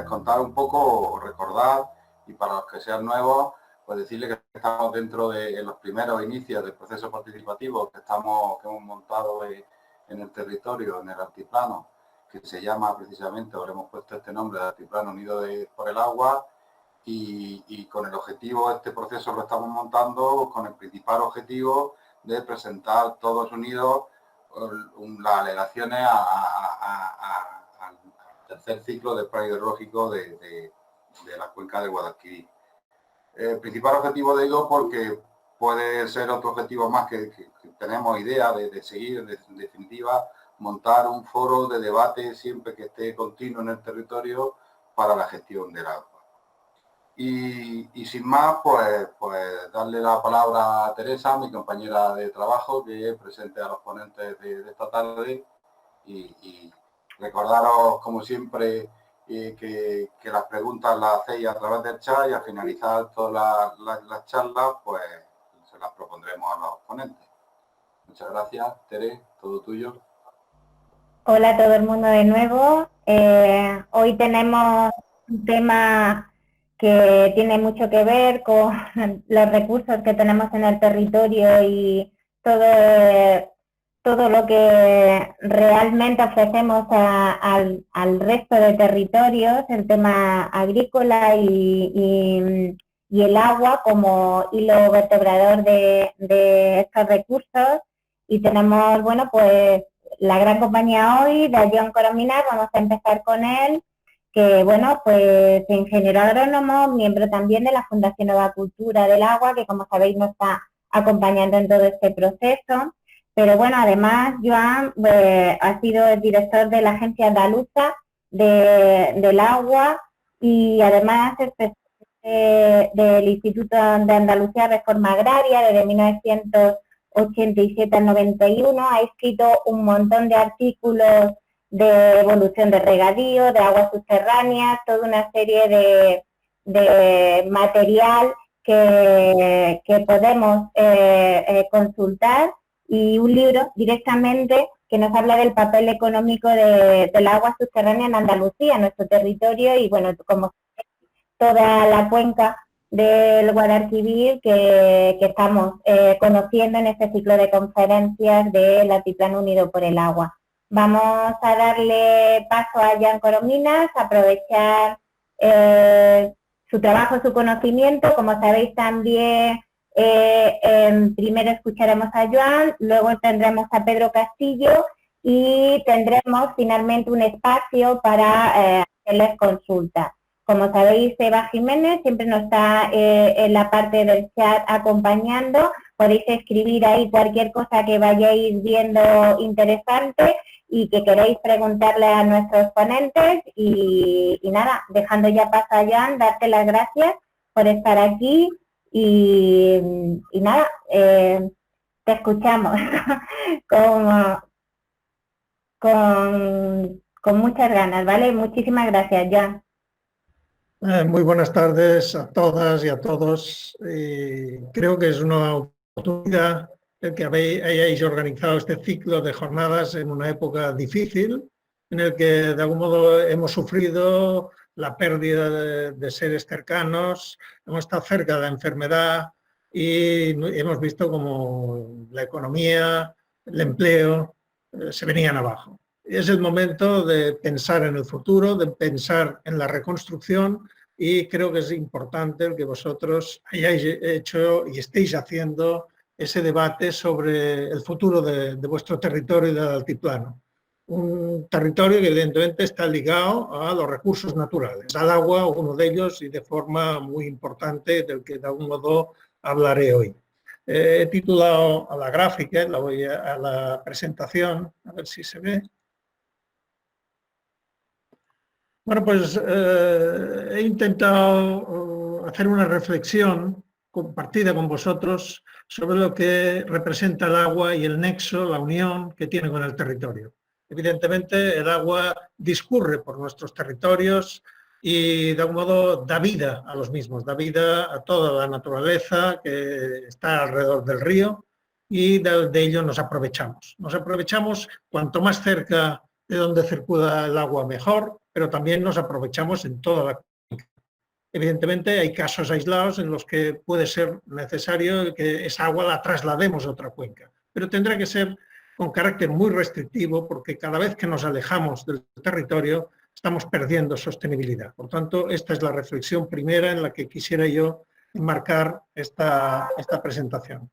contar un poco, recordar, y para los que sean nuevos, pues decirle que estamos dentro de los primeros inicios del proceso participativo que hemos montado en el territorio, en el altiplano, que se llama precisamente, o le hemos puesto este nombre, de Altiplano Unido por el Agua, y con el objetivo, este proceso lo estamos montando con el principal objetivo de presentar todos unidos las alegaciones al tercer ciclo del plan hidrológico de la cuenca del Guadalquivir. El principal objetivo de ello, porque puede ser otro objetivo más que tenemos idea de seguir, en definitiva, montar un foro de debate siempre que esté continuo en el territorio para la gestión del agua. Y sin más, pues darle la palabra a Teresa, mi compañera de trabajo, que presente a los ponentes de esta tarde, y recordaros, como siempre, que las preguntas las hacéis a través del chat, y al finalizar todas las charlas, pues se las propondremos a los ponentes. Muchas gracias, Tere, todo tuyo. Hola a todo el mundo de nuevo. Hoy tenemos un tema que tiene mucho que ver con los recursos que tenemos en el territorio y todo lo que realmente ofrecemos al resto de territorios, el tema agrícola y el agua como hilo vertebrador de estos recursos. Y tenemos, bueno, pues la gran compañía hoy de Joan Corominas. Vamos a empezar con él, que bueno, pues ingeniero agrónomo, miembro también de la Fundación Nueva Cultura del Agua, que como sabéis nos está acompañando en todo este proceso. Pero bueno, además Joan ha sido el director de la Agencia Andaluza del Agua, y además es del Instituto de Andalucía Reforma Agraria desde 1987 al 91, ha escrito un montón de artículos de evolución de regadío, de aguas subterráneas, toda una serie de material que podemos consultar, y un libro directamente que nos habla del papel económico del agua subterránea en Andalucía, en nuestro territorio, y bueno, como toda la cuenca del Guadalquivir que estamos conociendo en este ciclo de conferencias del Altiplano Unido por el Agua. Vamos a darle paso a Joan Corominas, aprovechar su trabajo, su conocimiento. Como sabéis también, primero escucharemos a Joan, luego tendremos a Pedro Castillo y tendremos finalmente un espacio para hacerles consultas. Como sabéis, Eva Jiménez siempre nos está en la parte del chat acompañando. Podéis escribir ahí cualquier cosa que vayáis viendo interesante y que queréis preguntarle a nuestros ponentes. Y nada, dejando ya paso a Joan, darte las gracias por estar aquí y nada, te escuchamos con muchas ganas, ¿vale? Muchísimas gracias, Joan. Muy buenas tardes a todas y a todos. Creo que es una oportunidad el que hayáis organizado este ciclo de jornadas en una época difícil, en el que de algún modo hemos sufrido la pérdida de seres cercanos, hemos estado cerca de la enfermedad y hemos visto como la economía, el empleo se venían abajo. Es el momento de pensar en el futuro, de pensar en la reconstrucción, y creo que es importante el que vosotros hayáis hecho y estéis haciendo ese debate sobre el futuro de vuestro territorio y del altiplano. Un territorio que evidentemente está ligado a los recursos naturales, al agua, uno de ellos, y de forma muy importante, del que de algún modo hablaré hoy. He titulado a la gráfica, a la presentación, a ver si se ve. Bueno, pues he intentado hacer una reflexión compartida con vosotros sobre lo que representa el agua y el nexo, la unión que tiene con el territorio. Evidentemente, el agua discurre por nuestros territorios y de algún modo da vida a los mismos, da vida a toda la naturaleza que está alrededor del río, y de ello nos aprovechamos. Nos aprovechamos cuanto más cerca de donde circula el agua mejor, pero también nos aprovechamos en toda la cuenca. Evidentemente hay casos aislados en los que puede ser necesario que esa agua la traslademos a otra cuenca, pero tendrá que ser con carácter muy restrictivo porque cada vez que nos alejamos del territorio estamos perdiendo sostenibilidad. Por tanto, esta es la reflexión primera en la que quisiera yo enmarcar esta presentación.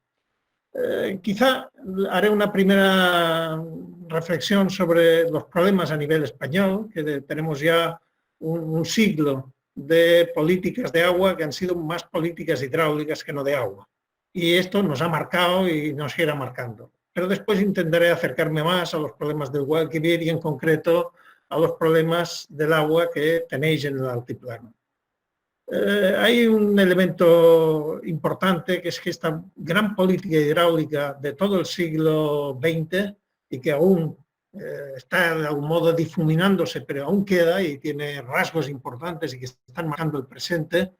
Quizá haré una primera reflexión sobre los problemas a nivel español, que tenemos ya un siglo de políticas de agua que han sido más políticas hidráulicas que no de agua. Y esto nos ha marcado y nos irá marcando. Pero después intentaré acercarme más a los problemas del Guadalquivir y en concreto a los problemas del agua que tenéis en el altiplano. Hay un elemento importante que es que esta gran política hidráulica de todo el siglo XX y que aún está de algún modo difuminándose, pero aún queda y tiene rasgos importantes y que están marcando el presente,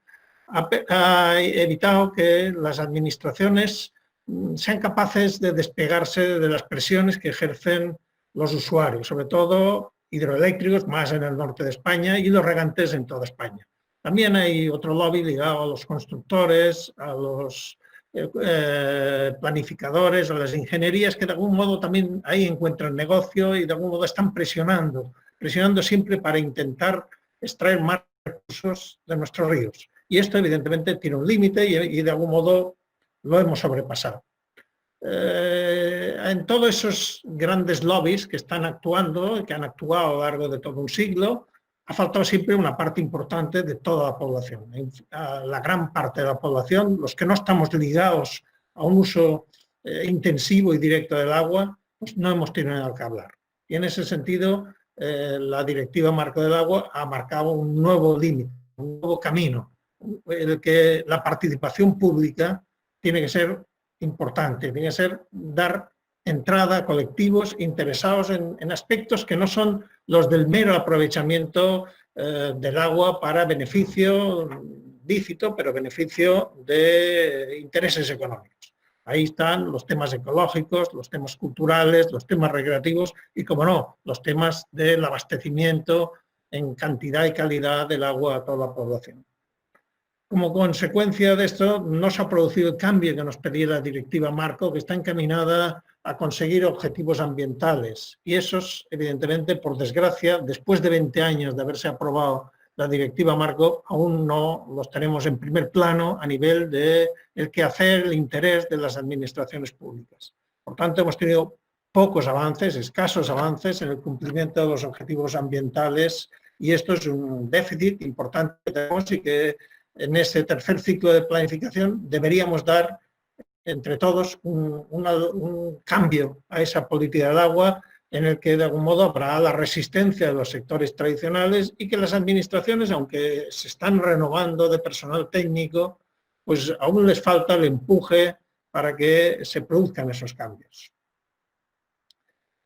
ha evitado que las administraciones sean capaces de despegarse de las presiones que ejercen los usuarios, sobre todo hidroeléctricos, más en el norte de España, y los regantes en toda España. También hay otro lobby ligado a los constructores, a los planificadores, a las ingenierías, que de algún modo también ahí encuentran negocio y de algún modo están presionando siempre para intentar extraer más recursos de nuestros ríos. Y esto evidentemente tiene un límite y de algún modo lo hemos sobrepasado. En todos esos grandes lobbies que están actuando, que han actuado a lo largo de todo un siglo, ha faltado siempre una parte importante de toda la población. La gran parte de la población, los que no estamos ligados a un uso intensivo y directo del agua, pues no hemos tenido nada que hablar. Y en ese sentido, la Directiva Marco del Agua ha marcado un nuevo límite, un nuevo camino, en el que la participación pública tiene que ser importante, tiene que ser dar entrada a colectivos interesados en aspectos que no son los del mero aprovechamiento del agua para beneficio lícito, pero beneficio de intereses económicos. Ahí están los temas ecológicos, los temas culturales, los temas recreativos y, como no, los temas del abastecimiento en cantidad y calidad del agua a toda la población. Como consecuencia de esto, no se ha producido el cambio que nos pedía la Directiva Marco, que está encaminada a conseguir objetivos ambientales. Y esos, evidentemente, por desgracia, después de 20 años de haberse aprobado la Directiva Marco, aún no los tenemos en primer plano a nivel del quehacer, el interés de las administraciones públicas. Por tanto, hemos tenido pocos avances, escasos avances en el cumplimiento de los objetivos ambientales y esto es un déficit importante que tenemos y que en este tercer ciclo de planificación deberíamos dar entre todos un cambio a esa política del agua en el que de algún modo habrá la resistencia de los sectores tradicionales y que las administraciones, aunque se están renovando de personal técnico, pues aún les falta el empuje para que se produzcan esos cambios.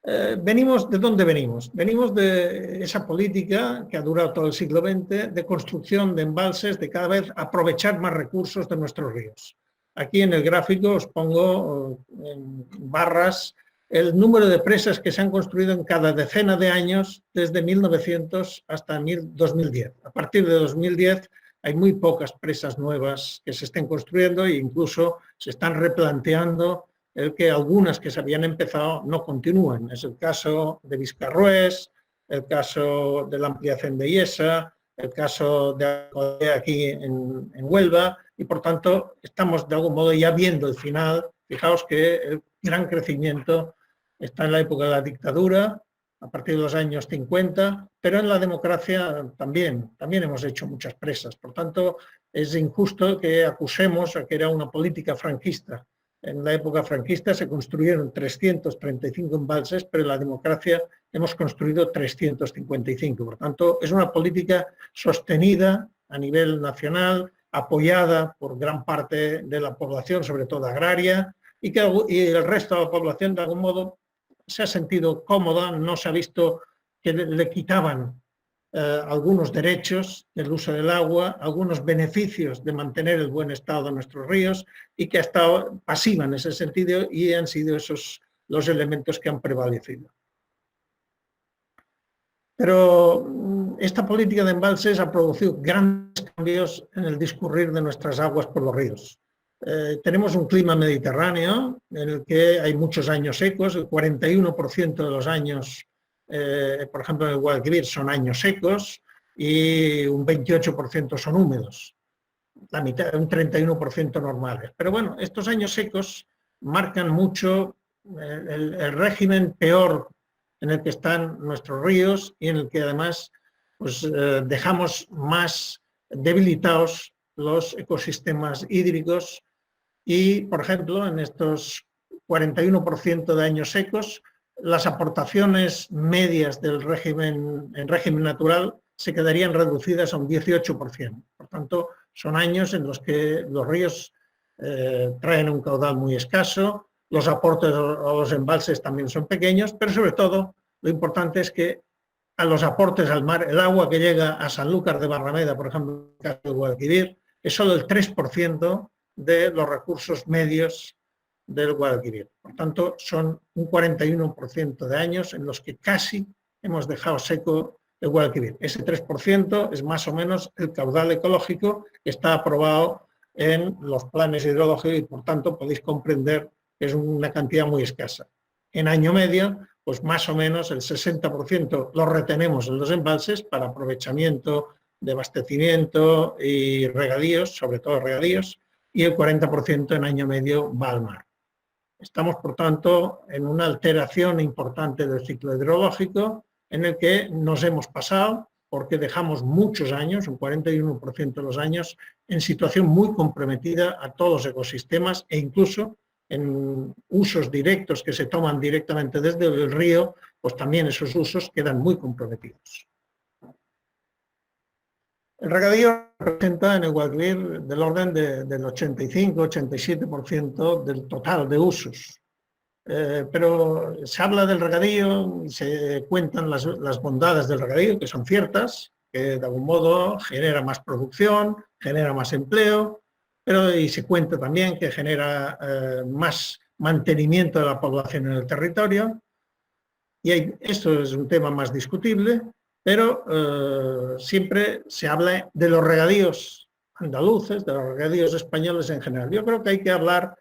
¿De dónde venimos? Venimos de esa política que ha durado todo el siglo XX de construcción de embalses, de cada vez aprovechar más recursos de nuestros ríos. Aquí en el gráfico os pongo en barras el número de presas que se han construido en cada decena de años desde 1900 hasta 2010. A partir de 2010 hay muy pocas presas nuevas que se estén construyendo e incluso se están replanteando el que algunas que se habían empezado no continúen. Es el caso de Viscarrués, el caso de la ampliación de IESA, el caso de aquí en Huelva, y por tanto estamos de algún modo ya viendo el final. Fijaos que el gran crecimiento está en la época de la dictadura, a partir de los años 50, pero en la democracia también hemos hecho muchas presas. Por tanto, es injusto que acusemos a que era una política franquista. En la época franquista se construyeron 335 embalses, pero en la democracia hemos construido 355. Por tanto, es una política sostenida a nivel nacional, apoyada por gran parte de la población, sobre todo agraria, y el resto de la población, de algún modo, se ha sentido cómoda, no se ha visto que le quitaban algunos derechos del uso del agua, algunos beneficios de mantener el buen estado de nuestros ríos y que ha estado pasiva en ese sentido y han sido esos los elementos que han prevalecido. Pero esta política de embalses ha producido grandes cambios en el discurrir de nuestras aguas por los ríos. Tenemos un clima mediterráneo en el que hay muchos años secos, el 41% de los años, por ejemplo en el Guadalquivir, son años secos y un 28% son húmedos, la mitad, un 31% normales. Pero bueno, estos años secos marcan mucho el régimen peor en el que están nuestros ríos y en el que además pues, dejamos más debilitados los ecosistemas hídricos y, por ejemplo, en estos 41% de años secos, las aportaciones medias del régimen, en régimen natural se quedarían reducidas a un 18%. Por tanto, son años en los que los ríos traen un caudal muy escaso, los aportes a los embalses también son pequeños, pero sobre todo lo importante es que a los aportes al mar, el agua que llega a Sanlúcar de Barrameda, por ejemplo, en el caso de Guadalquivir, es solo el 3% de los recursos medios del Guadalquivir. Por tanto, son un 41% de años en los que casi hemos dejado seco el Guadalquivir. Ese 3% es más o menos el caudal ecológico que está aprobado en los planes hidrológicos y, por tanto, podéis comprender que es una cantidad muy escasa. En año medio, pues más o menos el 60% lo retenemos en los embalses para aprovechamiento de abastecimiento y regadíos, sobre todo regadíos, y el 40% en año medio va al mar. Estamos, por tanto, en una alteración importante del ciclo hidrológico en el que nos hemos pasado porque dejamos muchos años, un 41% de los años, en situación muy comprometida a todos los ecosistemas e incluso en usos directos que se toman directamente desde el río, pues también esos usos quedan muy comprometidos. El regadío representa en el Guadalquivir del orden del 85-87% del total de usos. Pero se habla del regadío y se cuentan las bondades del regadío, que son ciertas, que de algún modo genera más producción, genera más empleo, pero y se cuenta también que genera más mantenimiento de la población en el territorio. Y esto es un tema más discutible, pero siempre se habla de los regadíos andaluces, de los regadíos españoles en general. Yo creo que hay que hablar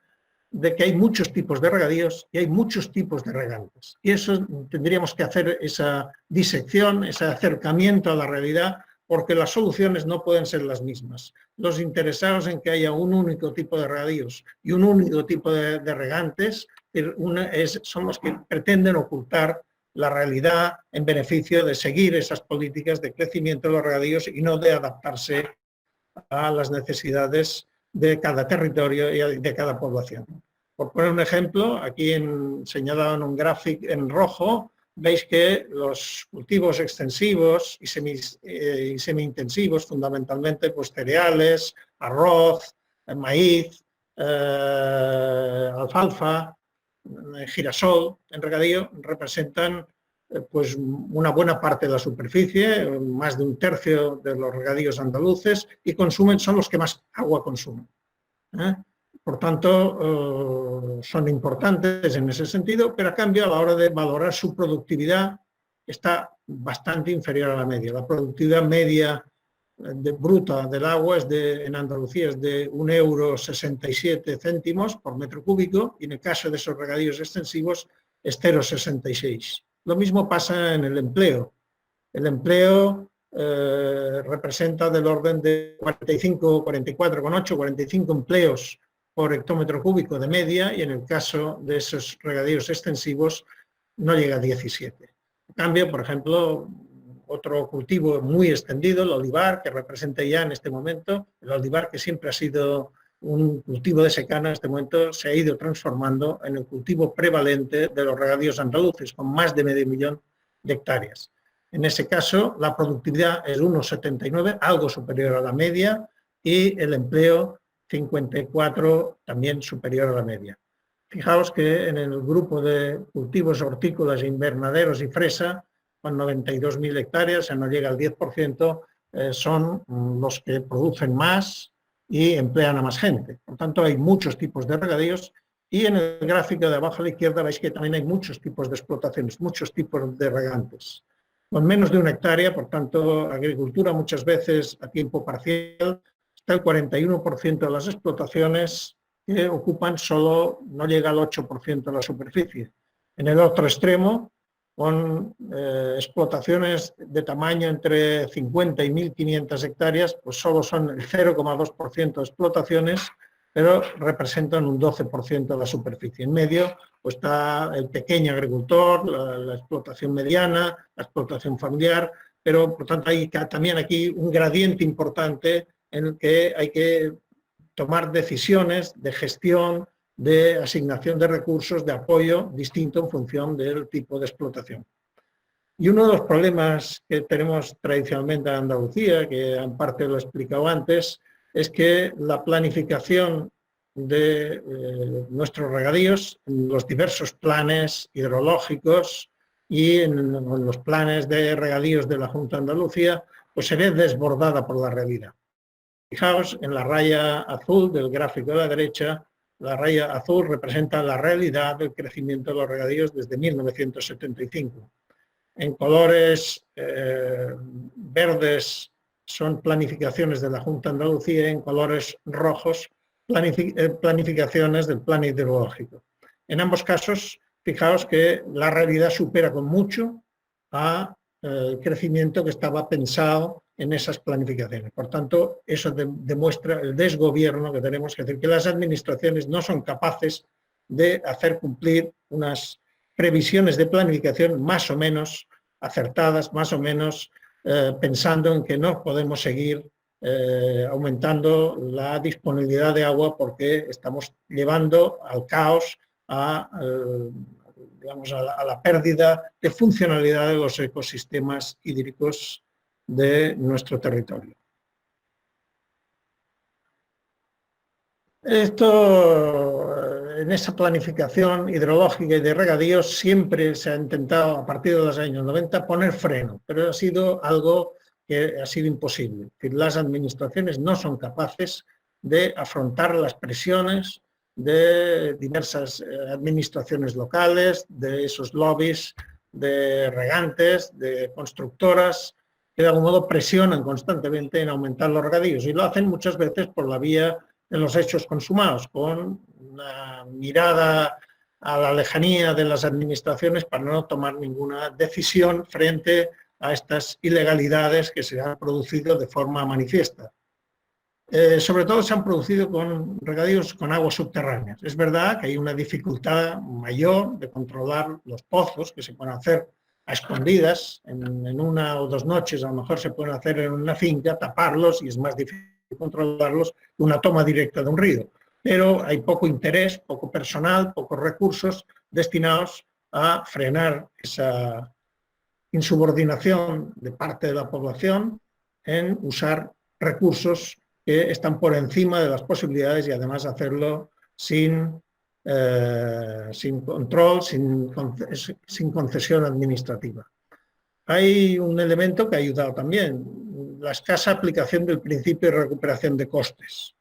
de que hay muchos tipos de regadíos y hay muchos tipos de regantes. Y eso tendríamos que hacer esa disección, ese acercamiento a la realidad, porque las soluciones no pueden ser las mismas. Los interesados en que haya un único tipo de regadíos y un único tipo de regantes son los que pretenden ocultar la realidad en beneficio de seguir esas políticas de crecimiento de los regadíos y no de adaptarse a las necesidades de cada territorio y de cada población. Por poner un ejemplo, aquí señalado en un gráfico en rojo, veis que los cultivos extensivos y semi-intensivos, fundamentalmente pues cereales, arroz, maíz, alfalfa, girasol en regadío, representan pues una buena parte de la superficie, más de un tercio de los regadíos andaluces, y son los que más agua consumen. Por tanto, son importantes en ese sentido, pero a cambio a la hora de valorar su productividad está bastante inferior a la media. La productividad media bruta del agua en Andalucía es de 1,67 € por metro cúbico y en el caso de esos regadíos extensivos es 0,66. Lo mismo pasa en el empleo. El empleo representa del orden de 44,8, 45 empleos por hectómetro cúbico de media y en el caso de esos regadíos extensivos no llega a 17. En cambio, por ejemplo, otro cultivo muy extendido, el olivar, que representa ya en este momento, el olivar que siempre ha sido un cultivo de secano, en este momento se ha ido transformando en el cultivo prevalente de los regadíos andaluces, con más de 500.000 de hectáreas. En ese caso, la productividad es 1,79, algo superior a la media, y el empleo 54, también superior a la media. Fijaos que en el grupo de cultivos hortícolas, invernaderos y fresa, con 92.000 hectáreas, no llega al 10%, son los que producen más y emplean a más gente. Por tanto, hay muchos tipos de regadíos y en el gráfico de abajo a la izquierda veis que también hay muchos tipos de explotaciones, muchos tipos de regantes. con menos de 1 hectárea, por tanto, agricultura muchas veces a tiempo parcial, está el 41% de las explotaciones que ocupan solo, no llega al 8% de la superficie. En el otro extremo, con explotaciones de tamaño entre 50 y 1.500 hectáreas, pues solo son el 0,2% de explotaciones, pero representan un 12% de la superficie. En medio pues está el pequeño agricultor, la explotación mediana, la explotación familiar, pero por tanto hay también aquí un gradiente importante en el que hay que tomar decisiones de gestión, de asignación de recursos, de apoyo distinto en función del tipo de explotación. Y uno de los problemas que tenemos tradicionalmente en Andalucía, que en parte lo he explicado antes, es que la planificación de nuestros regadíos, en los diversos planes hidrológicos y en los planes de regadíos de la Junta de Andalucía, pues se ve desbordada por la realidad. Fijaos en la raya azul del gráfico de la derecha. La raya azul representa la realidad del crecimiento de los regadíos desde 1975. En colores verdes son planificaciones de la Junta de Andalucía, en colores rojos planificaciones del plan hidrológico. En ambos casos, fijaos que la realidad supera con mucho al crecimiento que estaba pensado en esas planificaciones. Por tanto, eso demuestra el desgobierno que tenemos, es decir, que las administraciones no son capaces de hacer cumplir unas previsiones de planificación más o menos acertadas, más o menos pensando en que no podemos seguir aumentando la disponibilidad de agua porque estamos llevando al caos, digamos, a la pérdida de funcionalidad de los ecosistemas hídricos de nuestro territorio. Esto, en esa planificación hidrológica y de regadíos siempre se ha intentado, a partir de los años 90, poner freno, pero ha sido algo que ha sido imposible. Es decir, las administraciones no son capaces de afrontar las presiones de diversas administraciones locales, de esos lobbies de regantes, de constructoras, que de algún modo presionan constantemente en aumentar los regadíos, y lo hacen muchas veces por la vía de los hechos consumados, con una mirada a la lejanía de las administraciones para no tomar ninguna decisión frente a estas ilegalidades que se han producido de forma manifiesta. Sobre todo se han producido con regadíos con aguas subterráneas. Es verdad que hay una dificultad mayor de controlar los pozos, que se pueden hacer a escondidas, en 1 o 2 noches a lo mejor se pueden hacer en una finca, taparlos, y es más difícil controlarlos que una toma directa de un río. Pero hay poco interés, poco personal, pocos recursos destinados a frenar esa insubordinación de parte de la población en usar recursos que están por encima de las posibilidades, y además hacerlo sin control, sin concesión administrativa. Hay un elemento que ha ayudado también, la escasa aplicación del principio de recuperación de costes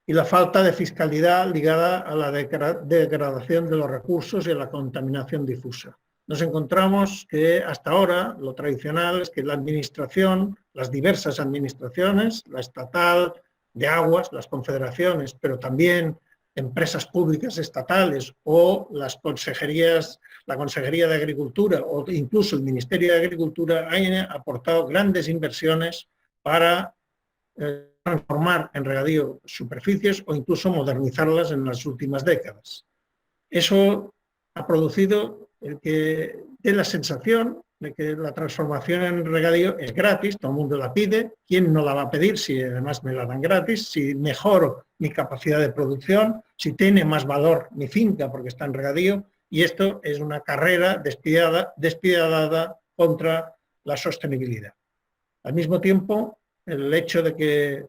y la falta de fiscalidad ligada a la degradación de los recursos y a la contaminación difusa. Nos encontramos que hasta ahora lo tradicional es que la administración, las diversas administraciones, la estatal de aguas, las confederaciones, pero también empresas públicas estatales o las consejerías, la Consejería de Agricultura o incluso el Ministerio de Agricultura hayan aportado grandes inversiones para transformar en regadío superficies o incluso modernizarlas en las últimas décadas. Eso ha producido el que dé la sensación de que la transformación en regadío es gratis, todo el mundo la pide. ¿Quién no la va a pedir si además me la dan gratis? Si mejoro mi capacidad de producción, si tiene más valor mi finca porque está en regadío, y esto es una carrera despiadada contra la sostenibilidad. Al mismo tiempo, el hecho de que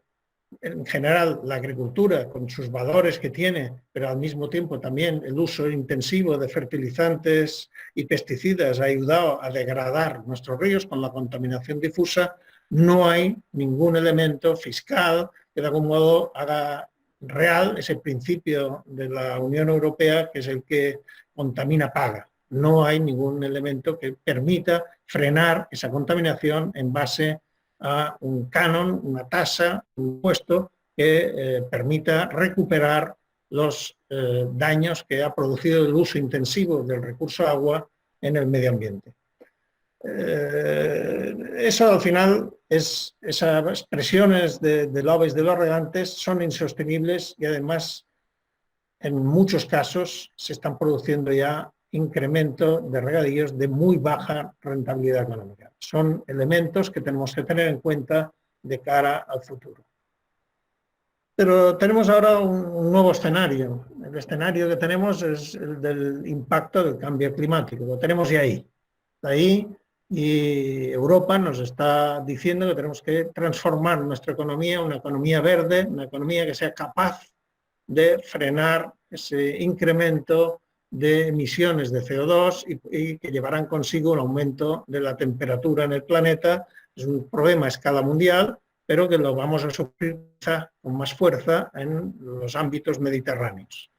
en general la agricultura, con sus valores que tiene, pero al mismo tiempo también el uso intensivo de fertilizantes y pesticidas ha ayudado a degradar nuestros ríos con la contaminación difusa, no hay ningún elemento fiscal que de algún modo haga real ese principio de la Unión Europea, que es el que contamina paga. no hay ningún elemento que permita frenar esa contaminación en base a un canon, una tasa, un impuesto que permita recuperar los daños que ha producido el uso intensivo del recurso agua en el medio ambiente. Eso al final, esas expresiones de lobbies de los regantes son insostenibles y además en muchos casos se están produciendo ya incrementos de regadíos de muy baja rentabilidad económica. Son elementos que tenemos que tener en cuenta de cara al futuro. Pero tenemos ahora un nuevo escenario. El escenario que tenemos es el del impacto del cambio climático. Lo tenemos ya ahí. Ahí, y Europa nos está diciendo que tenemos que transformar nuestra economía en una economía verde, una economía que sea capaz de frenar ese incremento de emisiones de CO2 y que llevarán consigo un aumento de la temperatura en el planeta. Es un problema a escala mundial, pero que lo vamos a sufrir con más fuerza en los ámbitos mediterráneos.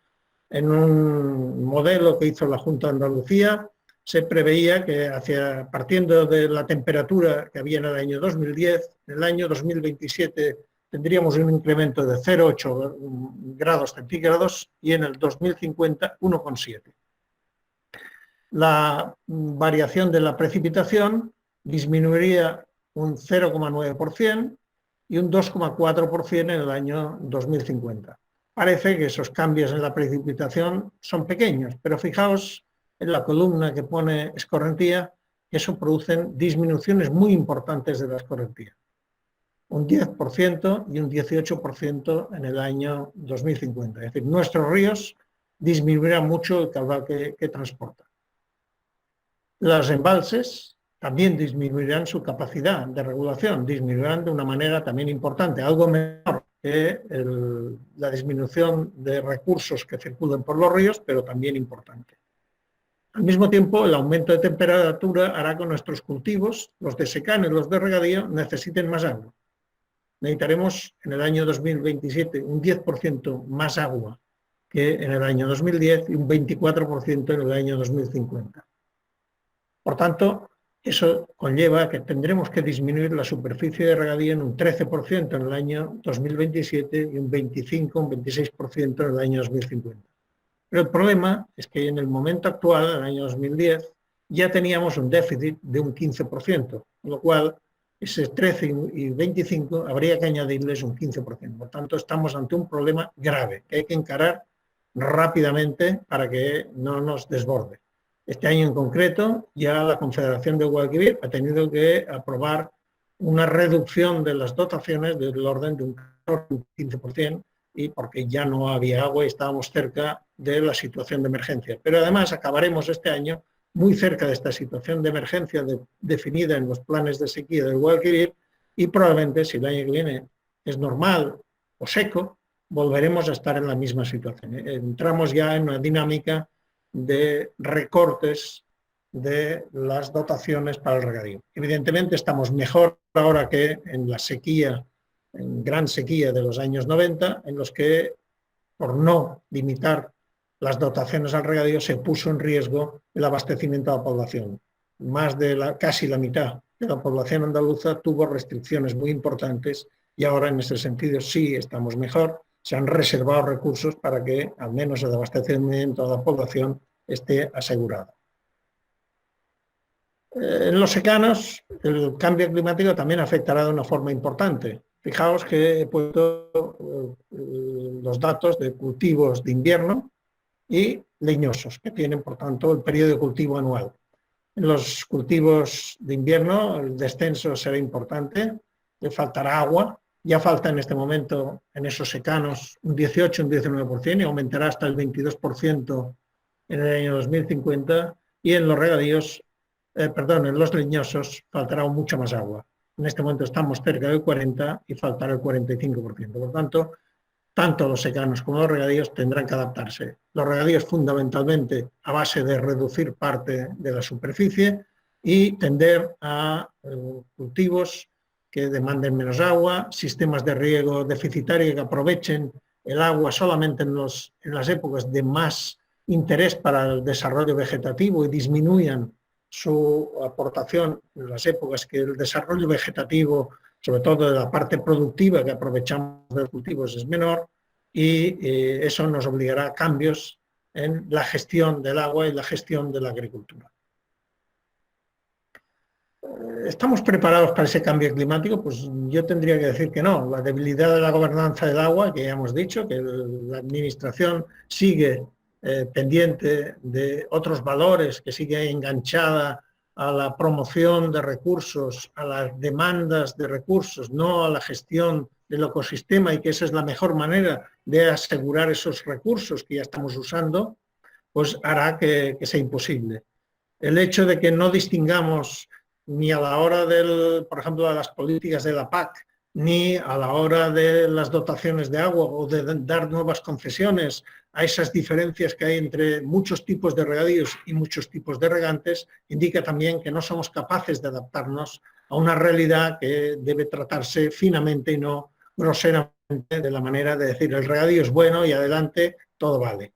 En un modelo que hizo la Junta de Andalucía, se preveía que partiendo de la temperatura que había en el año 2010, en el año 2027 tendríamos un incremento de 0,8 grados centígrados y en el 2050 1,7. La variación de la precipitación disminuiría un 0,9% y un 2,4% en el año 2050. Parece que esos cambios en la precipitación son pequeños, pero fijaos en la columna que pone escorrentía, que eso producen disminuciones muy importantes de la escorrentía. Un 10% y un 18% en el año 2050. Es decir, nuestros ríos disminuirán mucho el caudal que transportan. Los embalses también disminuirán su capacidad de regulación, disminuirán de una manera también importante, algo menor que la disminución de recursos que circulan por los ríos, pero también importante. Al mismo tiempo, el aumento de temperatura hará que nuestros cultivos, los de secano y los de regadío, necesiten más agua. Necesitaremos en el año 2027 un 10% más agua que en el año 2010 y un 24% en el año 2050. Por tanto, eso conlleva que tendremos que disminuir la superficie de regadío en un 13% en el año 2027 y un 25, un 26% en el año 2050. Pero el problema es que en el momento actual, en el año 2010, ya teníamos un déficit de un 15%, con lo cual ese 13 y 25 habría que añadirles un 15%. Por tanto, estamos ante un problema grave que hay que encarar rápidamente para que no nos desborde. Este año en concreto, ya la Confederación de Guadalquivir ha tenido que aprobar una reducción de las dotaciones del orden de un 15%, y porque ya no había agua y estábamos cerca de la situación de emergencia. Pero además acabaremos este año muy cerca de esta situación de emergencia definida en los planes de sequía del Guadalquivir, y probablemente si el año que viene es normal o seco, volveremos a estar en la misma situación. Entramos ya en una dinámica de recortes de las dotaciones para el regadío. Evidentemente estamos mejor ahora que en la sequía, en gran sequía de los años 90, en los que por no limitar las dotaciones al regadío se puso en riesgo el abastecimiento de la población. Casi la mitad de la población andaluza tuvo restricciones muy importantes y ahora en ese sentido sí estamos mejor. Se han reservado recursos para que al menos el abastecimiento de la población esté asegurado. En los secanos, el cambio climático también afectará de una forma importante. Fijaos que he puesto los datos de cultivos de invierno y leñosos, que tienen, por tanto, el periodo de cultivo anual. En los cultivos de invierno el descenso será importante, le faltará agua. Ya falta en este momento en esos secanos un 18, un 19% y aumentará hasta el 22% en el año 2050, y en los regadíos, en los leñosos faltará mucho más agua. En este momento estamos cerca del 40% y faltará el 45%. Por tanto, tanto los secanos como los regadíos tendrán que adaptarse. Los regadíos fundamentalmente a base de reducir parte de la superficie y tender a cultivos que demanden menos agua, sistemas de riego deficitario que aprovechen el agua solamente en las épocas de más interés para el desarrollo vegetativo y disminuyan su aportación en las épocas que el desarrollo vegetativo, sobre todo de la parte productiva que aprovechamos de los cultivos, es menor, y eso nos obligará a cambios en la gestión del agua y la gestión de la agricultura. ¿Estamos preparados para ese cambio climático? Pues yo tendría que decir que no. La debilidad de la gobernanza del agua, que ya hemos dicho, que la administración sigue pendiente de otros valores, que sigue enganchada a la promoción de recursos, a las demandas de recursos, no a la gestión del ecosistema, y que esa es la mejor manera de asegurar esos recursos que ya estamos usando, pues hará que sea imposible. El hecho de que no distingamos ni a la hora por ejemplo, de las políticas de la PAC, ni a la hora de las dotaciones de agua o de dar nuevas concesiones a esas diferencias que hay entre muchos tipos de regadíos y muchos tipos de regantes, indica también que no somos capaces de adaptarnos a una realidad que debe tratarse finamente y no groseramente, de la manera de decir el regadío es bueno y adelante todo vale.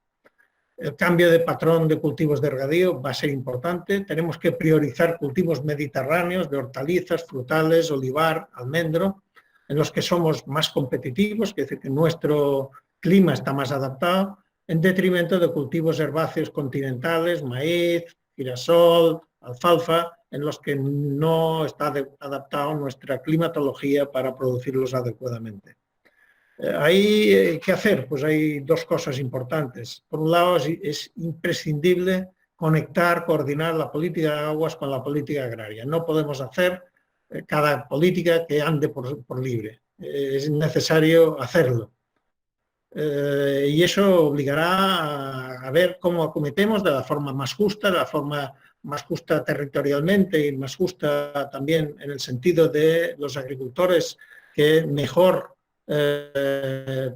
El cambio de patrón de cultivos de regadío va a ser importante. Tenemos que priorizar cultivos mediterráneos de hortalizas, frutales, olivar, almendro, en los que somos más competitivos, es decir, que nuestro clima está más adaptado, en detrimento de cultivos herbáceos continentales, maíz, girasol, alfalfa, en los que no está adaptada nuestra climatología para producirlos adecuadamente. ¿Qué hacer? Pues hay dos cosas importantes. Por un lado, es imprescindible conectar, coordinar la política de aguas con la política agraria. No podemos hacer cada política que ande por libre. Es necesario hacerlo. Y eso obligará a ver cómo acometemos de la forma más justa, de la forma más justa territorialmente y más justa también en el sentido de los agricultores que mejor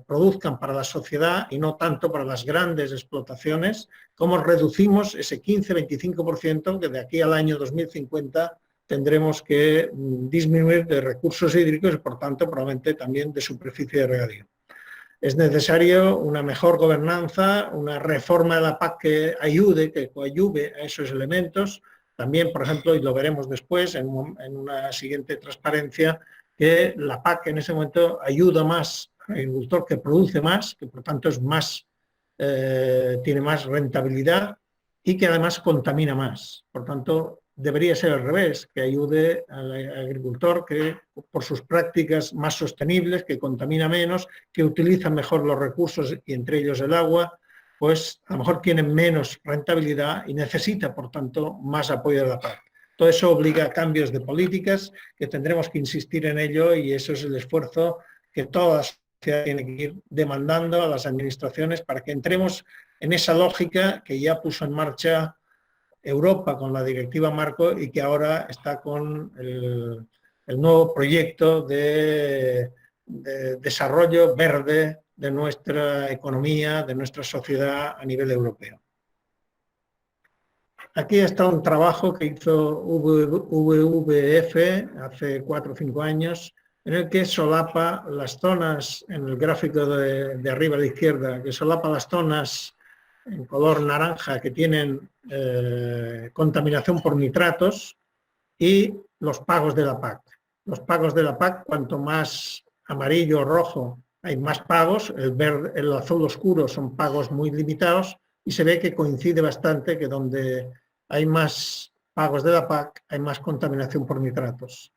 produzcan para la sociedad y no tanto para las grandes explotaciones, cómo reducimos ese 15-25% que de aquí al año 2050 tendremos que disminuir de recursos hídricos y por tanto probablemente también de superficie de regadío. Es necesario una mejor gobernanza, una reforma de la PAC que ayude, que coadyuve a esos elementos. También, por ejemplo, y lo veremos después en una siguiente transparencia, que la PAC en ese momento ayuda más al agricultor que produce más, que por tanto es más, tiene más rentabilidad y que además contamina más. Por tanto, debería ser al revés, que ayude al agricultor que por sus prácticas más sostenibles, que contamina menos, que utiliza mejor los recursos y entre ellos el agua, pues a lo mejor tiene menos rentabilidad y necesita, por tanto, más apoyo de la PAC. Todo eso obliga a cambios de políticas que tendremos que insistir en ello y eso es el esfuerzo que toda la sociedad tiene que ir demandando a las administraciones para que entremos en esa lógica que ya puso en marcha Europa con la directiva marco y que ahora está con el nuevo proyecto de desarrollo verde de nuestra economía, de nuestra sociedad a nivel europeo. Aquí está un trabajo que hizo WWF hace 4 o 5 años, en el que solapa las zonas, en el gráfico de arriba a la izquierda, que solapa las zonas en color naranja que tienen contaminación por nitratos y los pagos de la PAC. Los pagos de la PAC, cuanto más amarillo o rojo hay más pagos, el azul oscuro son pagos muy limitados y se ve que coincide bastante que donde hay más pagos de la PAC hay más contaminación por nitratos.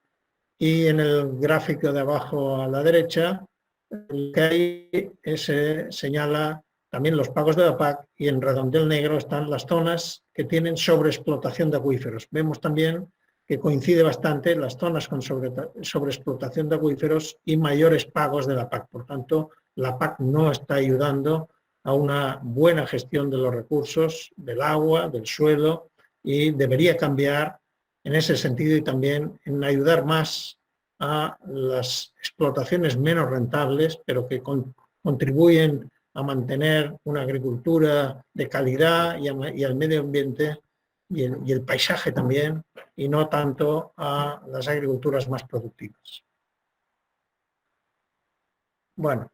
Y en el gráfico de abajo a la derecha, lo que hay se señala también los pagos de la PAC y en redondel negro están las zonas que tienen sobreexplotación de acuíferos. Vemos también que coincide bastante las zonas con sobreexplotación de acuíferos y mayores pagos de la PAC. Por tanto, la PAC no está ayudando a una buena gestión de los recursos, del agua, del suelo, y debería cambiar en ese sentido y también en ayudar más a las explotaciones menos rentables, pero que contribuyen a mantener una agricultura de calidad y al medio ambiente y el paisaje también, y no tanto a las agriculturas más productivas. Bueno,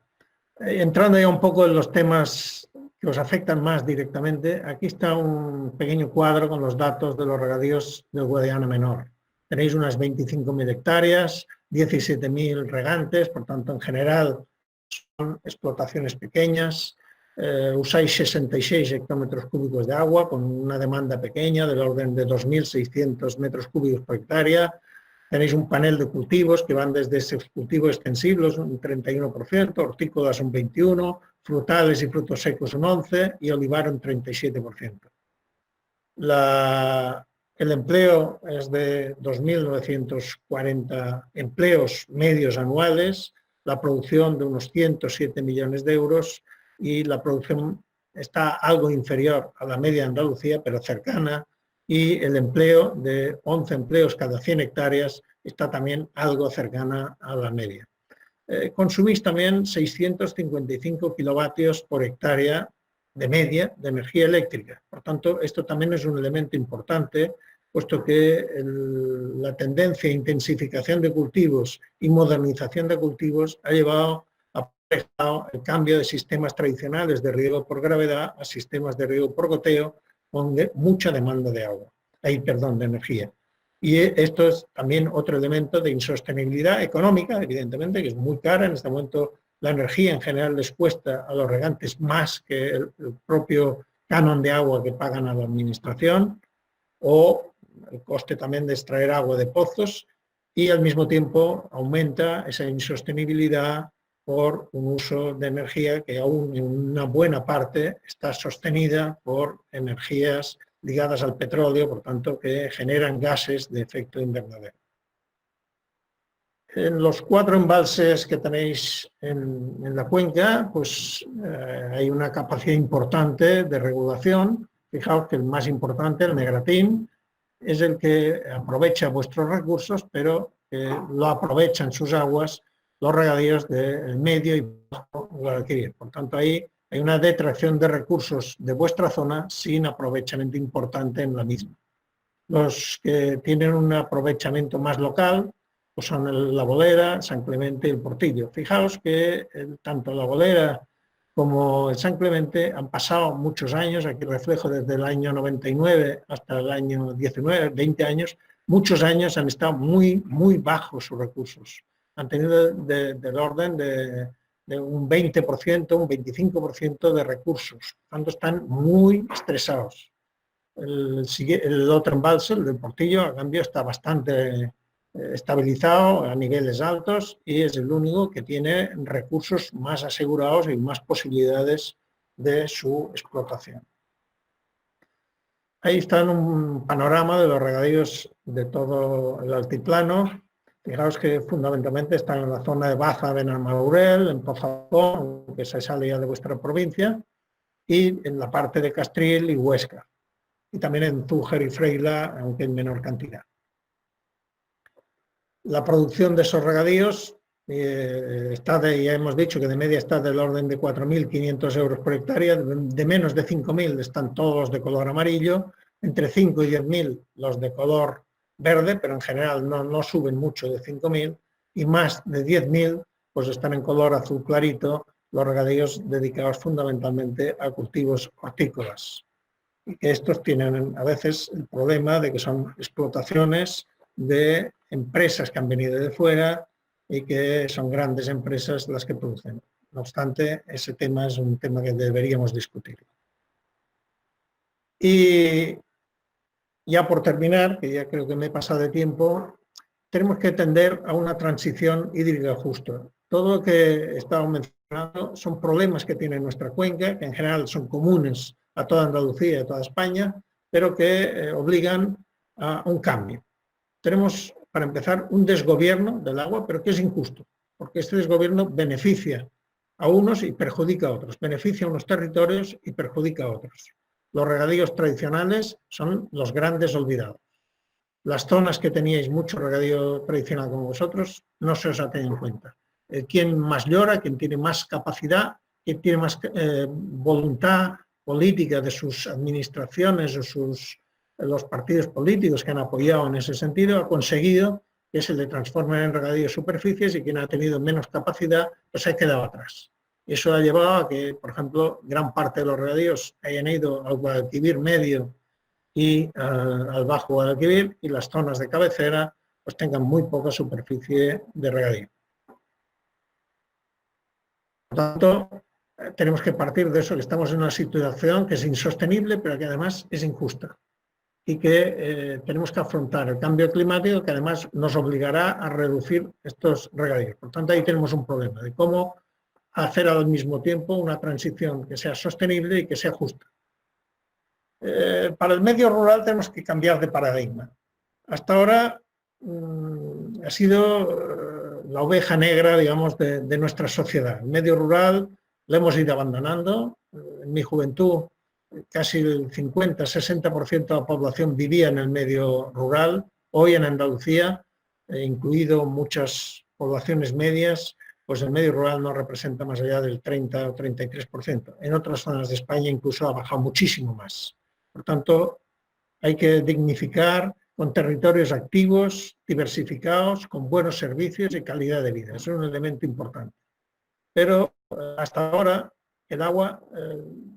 entrando ya un poco en los temas que os afectan más directamente, aquí está un pequeño cuadro con los datos de los regadíos del Guadiana Menor. Tenéis unas 25.000 hectáreas, 17.000 regantes, por tanto, en general son explotaciones pequeñas. Usáis 66 hectómetros cúbicos de agua con una demanda pequeña del orden de 2.600 metros cúbicos por hectárea. Tenéis un panel de cultivos que van desde cultivos extensibles un 31%, hortícolas un 21%, frutales y frutos secos un 11% y olivar un 37%. El empleo es de 2.940 empleos medios anuales, la producción de unos 107 millones de euros y la producción está algo inferior a la media de Andalucía, pero cercana, y el empleo de 11 empleos cada 100 hectáreas está también algo cercana a la media. Consumís también 655 kilovatios por hectárea de media de energía eléctrica. Por tanto, esto también es un elemento importante, puesto que la tendencia a intensificación de cultivos y modernización de cultivos ha llevado a el cambio de sistemas tradicionales de riego por gravedad a sistemas de riego por goteo con mucha demanda de agua, de energía. Y esto es también otro elemento de insostenibilidad económica, evidentemente, que es muy cara. En este momento la energía en general les cuesta a los regantes más que el propio canon de agua que pagan a la administración, o el coste también de extraer agua de pozos, y al mismo tiempo aumenta esa insostenibilidad por un uso de energía que aún en una buena parte está sostenida por energías ligadas al petróleo, por tanto, que generan gases de efecto invernadero. En los 4 embalses que tenéis en la cuenca, pues hay una capacidad importante de regulación. Fijaos que el más importante, el Negratín, es el que aprovecha vuestros recursos, pero lo aprovechan sus aguas los regadíos del medio y bajo Guadalquivir. Por tanto, ahí hay una detracción de recursos de vuestra zona sin aprovechamiento importante en la misma. Los que tienen un aprovechamiento más local pues son La Bolera, San Clemente y el Portillo. Fijaos que tanto La Bolera como el San Clemente han pasado muchos años, aquí reflejo desde el año 99 hasta el año 19, 20 años, muchos años han estado muy bajos sus recursos. Han tenido del orden de un 20%, un 25% de recursos. Por tanto, están muy estresados. El otro embalse, el del Portillo, a cambio está bastante estabilizado a niveles altos y es el único que tiene recursos más asegurados y más posibilidades de su explotación. Ahí está un panorama de los regadíos de todo el altiplano. Fijaos que fundamentalmente están en la zona de Baza, Benalmádena, en Pozalcón, que se sale ya de vuestra provincia, y en la parte de Castril y Huesca, y también en Zújar y Freila, aunque en menor cantidad. La producción de esos regadíos ya hemos dicho que de media está del orden de 4.500 euros por hectárea, de menos de 5.000 están todos de color amarillo, entre 5 y 10.000 los de color verde, pero en general no suben mucho de 5.000, y más de 10.000 pues están en color azul clarito, los regadíos dedicados fundamentalmente a cultivos hortícolas. Y que estos tienen a veces el problema de que son explotaciones de empresas que han venido de fuera y que son grandes empresas las que producen. No obstante, ese tema es un tema que deberíamos discutir. Y ya por terminar, que ya creo que me he pasado de tiempo, tenemos que tender a una transición hídrica justa. Todo lo que he estado mencionando son problemas que tiene nuestra cuenca, que en general son comunes a toda Andalucía y a toda España, pero que obligan a un cambio. Tenemos, para empezar, un desgobierno del agua, pero que es injusto, porque este desgobierno beneficia a unos y perjudica a otros, beneficia a unos territorios y perjudica a otros. Los regadíos tradicionales son los grandes olvidados. Las zonas que teníais mucho regadío tradicional como vosotros, no se os ha tenido en cuenta. Quien más llora, quien tiene más capacidad, quien tiene más voluntad política de sus administraciones o los partidos políticos que han apoyado en ese sentido, ha conseguido que se le transformen en regadíos superficies, y quien ha tenido menos capacidad pues se ha quedado atrás. Eso ha llevado a que, por ejemplo, gran parte de los regadíos hayan ido al Guadalquivir medio y al Bajo Guadalquivir, y las zonas de cabecera pues tengan muy poca superficie de regadío. Por lo tanto, tenemos que partir de eso, que estamos en una situación que es insostenible, pero que además es injusta. Y que tenemos que afrontar el cambio climático, que además nos obligará a reducir estos regadíos. Por tanto, ahí tenemos un problema de cómo hacer al mismo tiempo una transición que sea sostenible y que sea justa. Para el medio rural tenemos que cambiar de paradigma. Hasta ahora ha sido la oveja negra, digamos, de nuestra sociedad. El medio rural lo hemos ido abandonando. En mi juventud, casi el 50-60% de la población vivía en el medio rural. Hoy en Andalucía, incluido muchas poblaciones medias, pues el medio rural no representa más allá del 30 o 33%. En otras zonas de España incluso ha bajado muchísimo más. Por tanto, hay que dignificar con territorios activos, diversificados, con buenos servicios y calidad de vida. Eso es un elemento importante. Pero hasta ahora el agua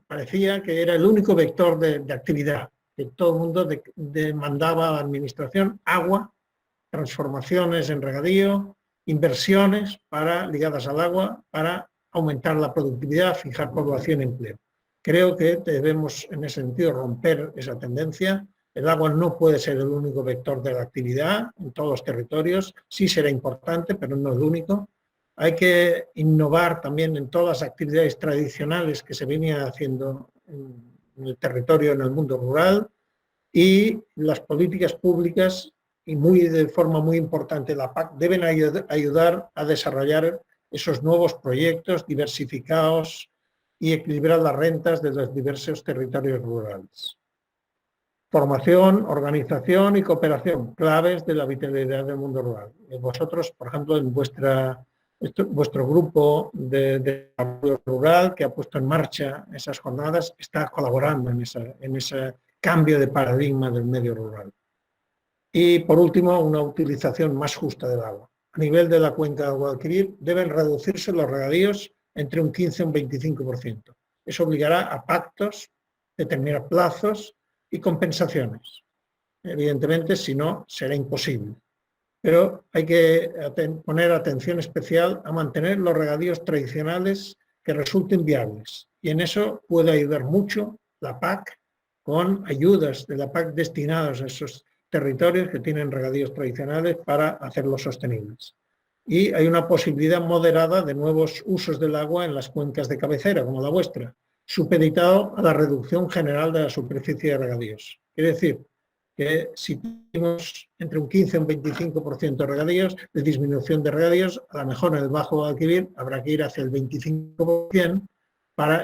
parecía que era el único vector de actividad, que todo el mundo demandaba a la administración agua, transformaciones en regadío, inversiones ligadas al agua para aumentar la productividad, fijar población y empleo. Creo que debemos en ese sentido romper esa tendencia. El agua no puede ser el único vector de la actividad en todos los territorios, sí será importante, pero no el único. Hay que innovar también en todas las actividades tradicionales que se venían haciendo en el territorio, en el mundo rural, y las políticas públicas, y de forma muy importante la PAC, deben ayudar a desarrollar esos nuevos proyectos diversificados y equilibrar las rentas de los diversos territorios rurales. Formación, organización y cooperación, claves de la vitalidad del mundo rural. Vosotros, por ejemplo, en vuestro grupo de desarrollo rural que ha puesto en marcha esas jornadas, está colaborando en ese cambio de paradigma del medio rural. Y, por último, una utilización más justa del agua. A nivel de la cuenca del Guadalquivir deben reducirse los regadíos entre un 15 y un 25%. Eso obligará a pactos, determinar plazos y compensaciones. Evidentemente, si no, será imposible. Pero hay que poner atención especial a mantener los regadíos tradicionales que resulten viables. Y en eso puede ayudar mucho la PAC, con ayudas de la PAC destinadas a esos territorios que tienen regadíos tradicionales para hacerlos sostenibles. Y hay una posibilidad moderada de nuevos usos del agua en las cuencas de cabecera, como la vuestra, supeditado a la reducción general de la superficie de regadíos. Quiere decir que si tenemos entre un 15 y un 25% de regadíos, de disminución de regadíos, a lo mejor en el Bajo Guadalquivir habrá que ir hacia el 25%,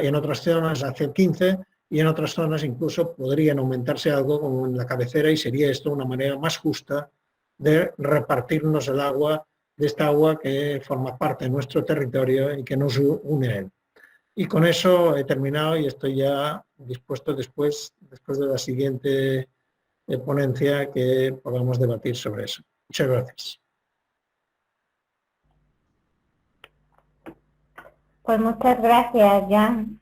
en otras zonas hacia el 15%, y en otras zonas incluso podrían aumentarse algo como en la cabecera, y sería esto una manera más justa de repartirnos el agua, de esta agua que forma parte de nuestro territorio y que nos une a él. Y con eso he terminado y estoy ya dispuesto después de la siguiente ponencia que podamos debatir sobre eso. Muchas gracias. Pues muchas gracias, Jan.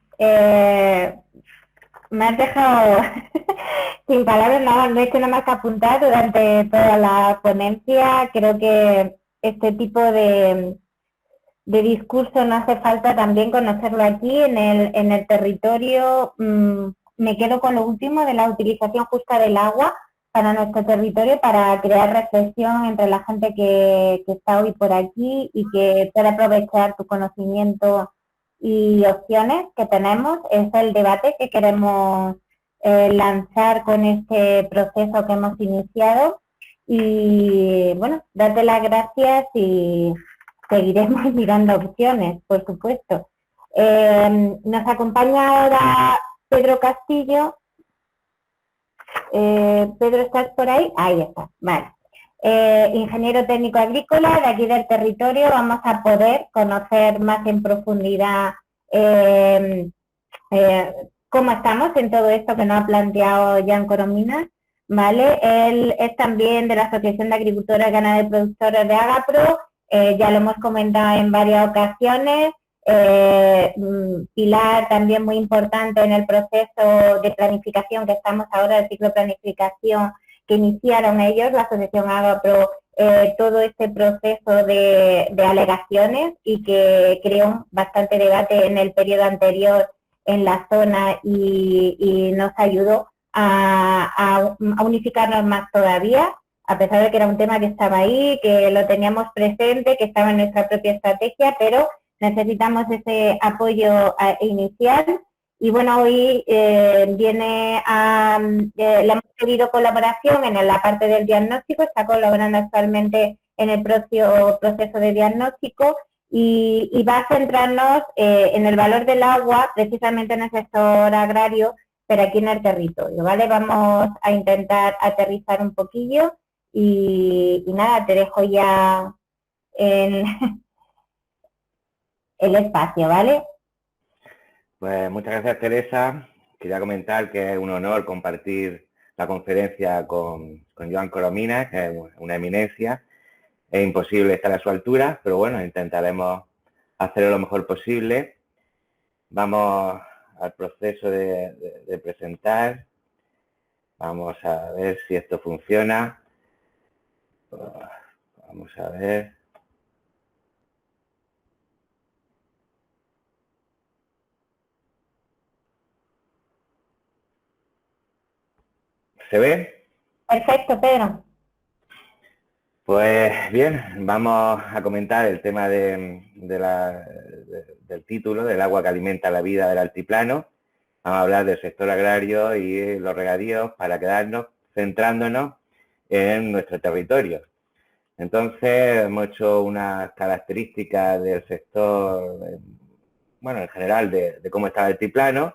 Me has dejado sin palabras, nada, no he hecho nada más que apuntar durante toda la ponencia. Creo que este tipo de discurso no hace falta también conocerlo aquí en el territorio. Me quedo con lo último de la utilización justa del agua para nuestro territorio, para crear reflexión entre la gente que está hoy por aquí y que pueda aprovechar tu conocimiento y opciones que tenemos. Es el debate que queremos lanzar con este proceso que hemos iniciado. Y bueno, darte las gracias y seguiremos mirando opciones, por supuesto. Nos acompaña ahora Pedro Castillo. Pedro, ¿estás por ahí? Ahí está, vale. Ingeniero técnico agrícola de aquí del territorio. Vamos a poder conocer más en profundidad cómo estamos en todo esto que nos ha planteado Jan Corominas, ¿vale? Él es también de la Asociación de Agricultores, Ganaderos y Productores de Agapro. Ya lo hemos comentado en varias ocasiones. pilar también muy importante en el proceso de planificación que estamos ahora, el ciclo de planificación que iniciaron ellos, la Asociación Agapro, todo este proceso de alegaciones y que creó bastante debate en el periodo anterior en la zona y nos ayudó a unificarnos más todavía, a pesar de que era un tema que estaba ahí, que lo teníamos presente, que estaba en nuestra propia estrategia, pero necesitamos ese apoyo inicial. Y bueno, hoy le hemos pedido colaboración en la parte del diagnóstico, está colaborando actualmente en el propio proceso de diagnóstico y va a centrarnos en el valor del agua, precisamente en el sector agrario, pero aquí en el territorio, ¿vale? Vamos a intentar aterrizar un poquillo y nada, te dejo ya en el espacio, ¿vale? Pues muchas gracias, Teresa. Quería comentar que es un honor compartir la conferencia con Joan Corominas, que es una eminencia. Es imposible estar a su altura, pero bueno, intentaremos hacerlo lo mejor posible. Vamos al proceso de presentar. Vamos a ver si esto funciona. Vamos a ver. ¿Se ve? Perfecto, Pedro. Pues bien, vamos a comentar el tema del título, del agua que alimenta la vida del altiplano. Vamos a hablar del sector agrario y los regadíos para quedarnos centrándonos en nuestro territorio. Entonces, hemos hecho unas características del sector, bueno, en general, de cómo está el altiplano.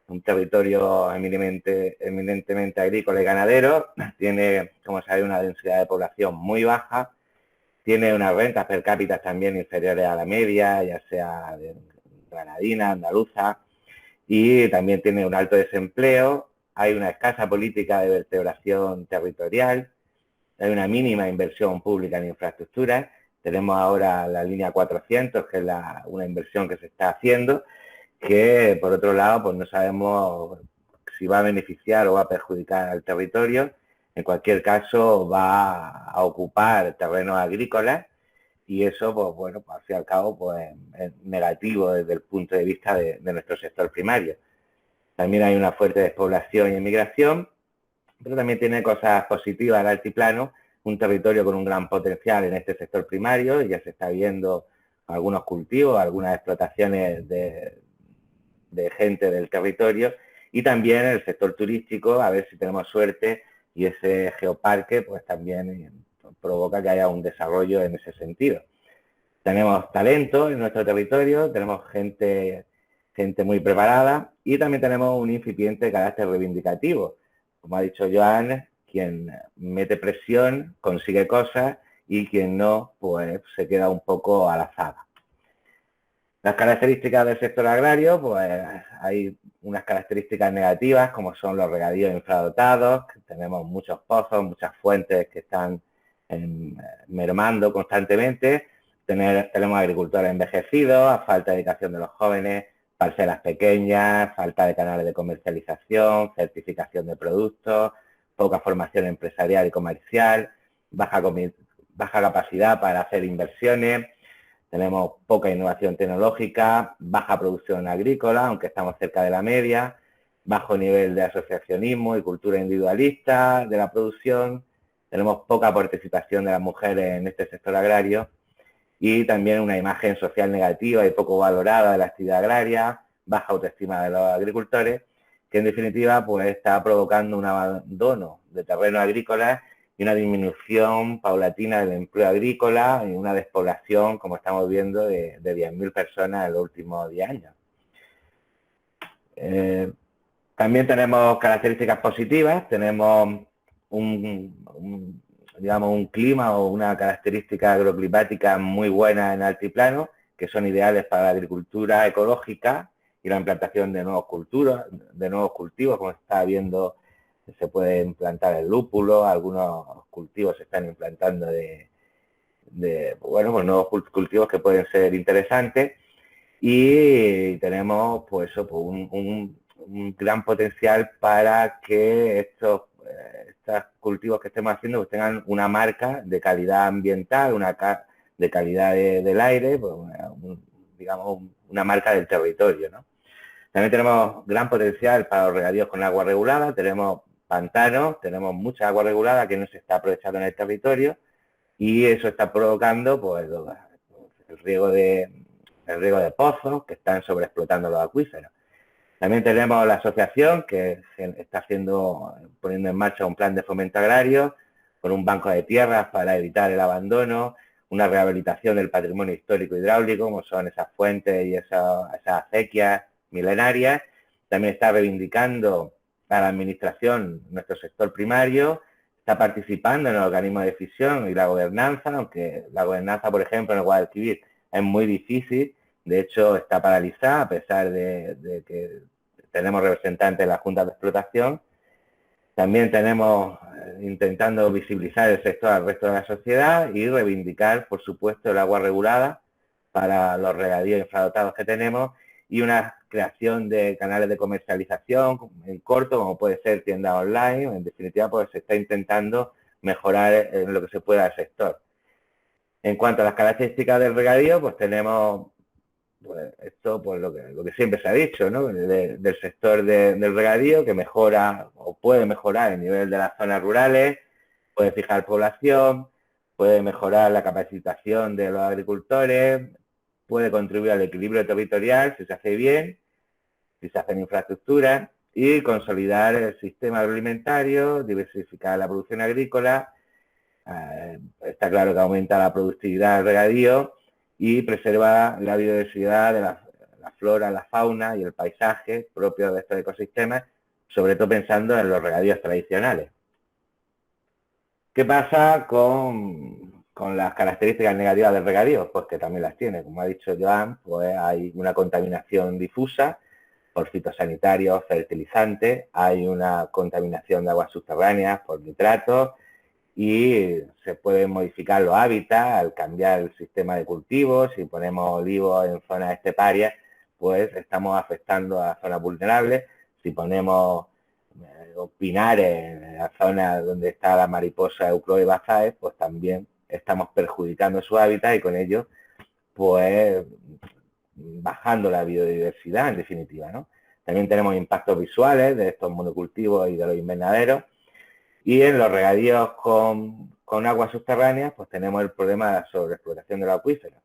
Un territorio eminentemente agrícola y ganadero, tiene, como sabéis, una densidad de población muy baja, tiene unas rentas per cápita también inferiores a la media, ya sea de granadina, andaluza, y también tiene un alto desempleo, hay una escasa política de vertebración territorial, hay una mínima inversión pública en infraestructuras, tenemos ahora la línea 400, que es una inversión que se está haciendo, que por otro lado pues no sabemos si va a beneficiar o va a perjudicar al territorio. En cualquier caso va a ocupar terrenos agrícolas y eso pues bueno, pues, al fin y al cabo pues es negativo desde el punto de vista de nuestro sector primario. También hay una fuerte despoblación y emigración, pero también tiene cosas positivas el altiplano, un territorio con un gran potencial en este sector primario, y ya se está viendo algunos cultivos, algunas explotaciones de gente del territorio, y también el sector turístico, a ver si tenemos suerte y ese geoparque pues también provoca que haya un desarrollo en ese sentido. Tenemos talento en nuestro territorio, tenemos gente muy preparada y también tenemos un incipiente carácter reivindicativo. Como ha dicho Joan, quien mete presión consigue cosas y quien no, pues se queda un poco a la zaga. Las características del sector agrario, pues hay unas características negativas como son los regadíos infradotados, tenemos muchos pozos, muchas fuentes que están mermando constantemente, tenemos agricultores envejecidos, falta de dedicación de los jóvenes, parcelas pequeñas, falta de canales de comercialización, certificación de productos, poca formación empresarial y comercial, baja capacidad para hacer inversiones. Tenemos poca innovación tecnológica, baja producción agrícola, aunque estamos cerca de la media, bajo nivel de asociacionismo y cultura individualista de la producción, tenemos poca participación de las mujeres en este sector agrario y también una imagen social negativa y poco valorada de la actividad agraria, baja autoestima de los agricultores, que en definitiva pues está provocando un abandono de terrenos agrícolas y una disminución paulatina del empleo agrícola y una despoblación, como estamos viendo, de 10.000 personas en los últimos 10 años. También tenemos características positivas, tenemos un clima o una característica agroclimática muy buena en altiplano, que son ideales para la agricultura ecológica y la implantación de nuevos cultivos, como se está viendo. Se puede implantar el lúpulo, algunos cultivos se están implantando pues nuevos cultivos que pueden ser interesantes. y tenemos pues eso, pues, un gran potencial para que estos cultivos que estemos haciendo pues tengan una marca de calidad ambiental, de calidad del aire, pues digamos una marca del territorio, ¿no? También tenemos gran potencial para los regadíos con agua regulada, tenemos pantanos, tenemos mucha agua regulada que no se está aprovechando en el territorio y eso está provocando pues el riego de pozos que están sobreexplotando los acuíferos. También tenemos la asociación que está poniendo en marcha un plan de fomento agrario con un banco de tierras para evitar el abandono, una rehabilitación del patrimonio histórico hidráulico, como son esas fuentes y esas acequias milenarias. También está reivindicando a la administración nuestro sector primario, está participando en el organismo de decisión y la gobernanza, aunque la gobernanza, por ejemplo, en el Guadalquivir es muy difícil. De hecho, está paralizada a pesar de que tenemos representantes en la Junta de Explotación. También tenemos intentando visibilizar el sector al resto de la sociedad y reivindicar, por supuesto, el agua regulada para los regadíos infradotados que tenemos y una creación de canales de comercialización en corto, como puede ser tiendas online. En definitiva, pues se está intentando mejorar en lo que se pueda el sector. En cuanto a las características del regadío, pues tenemos pues esto, pues lo que siempre se ha dicho, ¿no? Del sector del regadío, que mejora o puede mejorar el nivel de las zonas rurales, puede fijar población, puede mejorar la capacitación de los agricultores, puede contribuir al equilibrio territorial si se hace bien, si se hacen infraestructuras, y consolidar el sistema agroalimentario, diversificar la producción agrícola. Está claro que aumenta la productividad del regadío y preserva la biodiversidad de la flora, la fauna y el paisaje propio de estos ecosistemas, sobre todo pensando en los regadíos tradicionales. ¿Qué pasa con las características negativas del regadío? Pues que también las tiene. Como ha dicho Joan, pues hay una contaminación difusa por fitosanitarios, fertilizantes, hay una contaminación de aguas subterráneas por nitratos, y se pueden modificar los hábitats al cambiar el sistema de cultivos. Si ponemos olivos en zonas esteparias, pues estamos afectando a zonas vulnerables. Si ponemos pinares en la zona donde está la mariposa Eucloe bazae, pues también estamos perjudicando su hábitat y con ello, pues, bajando la biodiversidad, en definitiva, ¿no? También tenemos impactos visuales de estos monocultivos y de los invernaderos. Y en los regadíos con aguas subterráneas, pues tenemos el problema de la sobreexplotación de los acuíferos.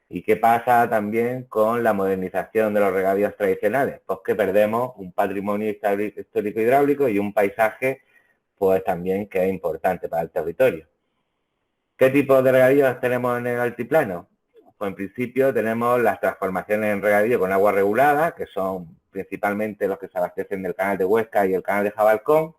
¿Y qué pasa también con la modernización de los regadíos tradicionales? Pues que perdemos un patrimonio histórico hidráulico y un paisaje, pues también que es importante para el territorio. ¿Qué tipo de regadíos tenemos en el altiplano? Pues en principio tenemos las transformaciones en regadío con agua regulada, que son principalmente los que se abastecen del canal de Huesca y el canal de Jabalcón.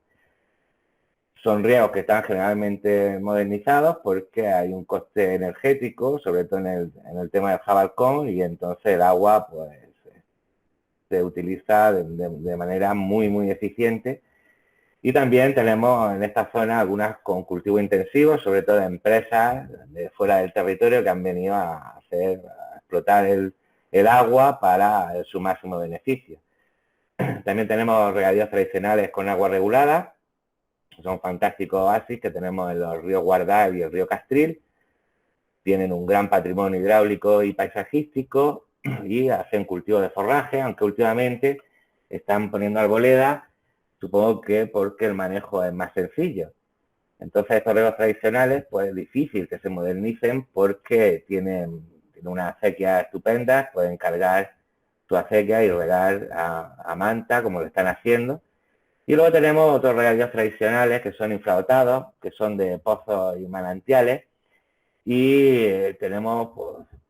Son riegos que están generalmente modernizados porque hay un coste energético, sobre todo en el tema del Jabalcón, y entonces el agua pues se utiliza de manera muy, muy eficiente. Y también tenemos en esta zona algunas con cultivo intensivo, sobre todo empresas de fuera del territorio que han venido a explotar el agua para su máximo beneficio. También tenemos regadíos tradicionales con agua regulada. Son fantásticos oasis que tenemos en los ríos Guardal y el río Castril. Tienen un gran patrimonio hidráulico y paisajístico y hacen cultivo de forraje, aunque últimamente están poniendo arboleda, supongo que porque el manejo es más sencillo. Entonces estos riegos tradicionales, pues es difícil que se modernicen porque tienen una acequia estupenda, pueden cargar su acequia y regar a manta, como lo están haciendo. Y luego tenemos otros regadíos tradicionales que son infradotados, que son de pozos y manantiales, y tenemos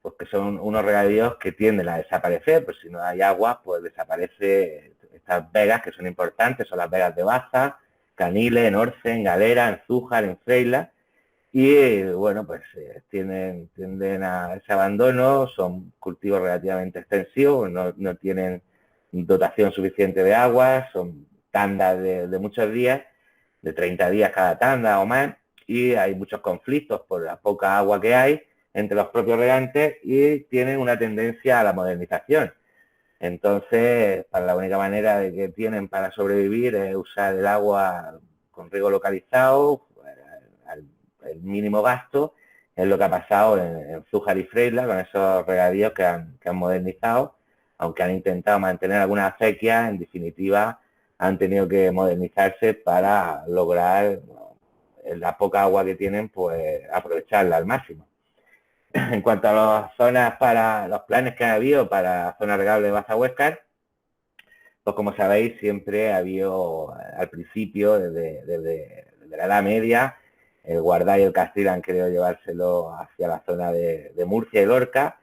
pues que son unos regadíos que tienden a desaparecer, pues si no hay agua, pues desaparece estas vegas que son importantes, son las vegas de Baza, Caniles, en Orce, en Galera, en Zújar, en Freila, y bueno, pues tienden a ese abandono, son cultivos relativamente extensivos, no tienen dotación suficiente de agua, son tandas de muchos días, de 30 días cada tanda o más, y hay muchos conflictos por la poca agua que hay entre los propios regantes y tienen una tendencia a la modernización. Entonces, para la única manera de que tienen para sobrevivir es usar el agua con riego localizado, el mínimo gasto, es lo que ha pasado en Zújar y Freila con esos regadíos que han modernizado, aunque han intentado mantener algunas acequias, en definitiva han tenido que modernizarse para lograr la poca agua que tienen, pues aprovecharla al máximo. En cuanto a las zonas para los planes que ha habido para zona regable de Baza Huéscar, pues como sabéis siempre ha habido al principio, desde la Edad Media, el Guardá y el Castril han querido llevárselo hacia la zona de Murcia y Lorca,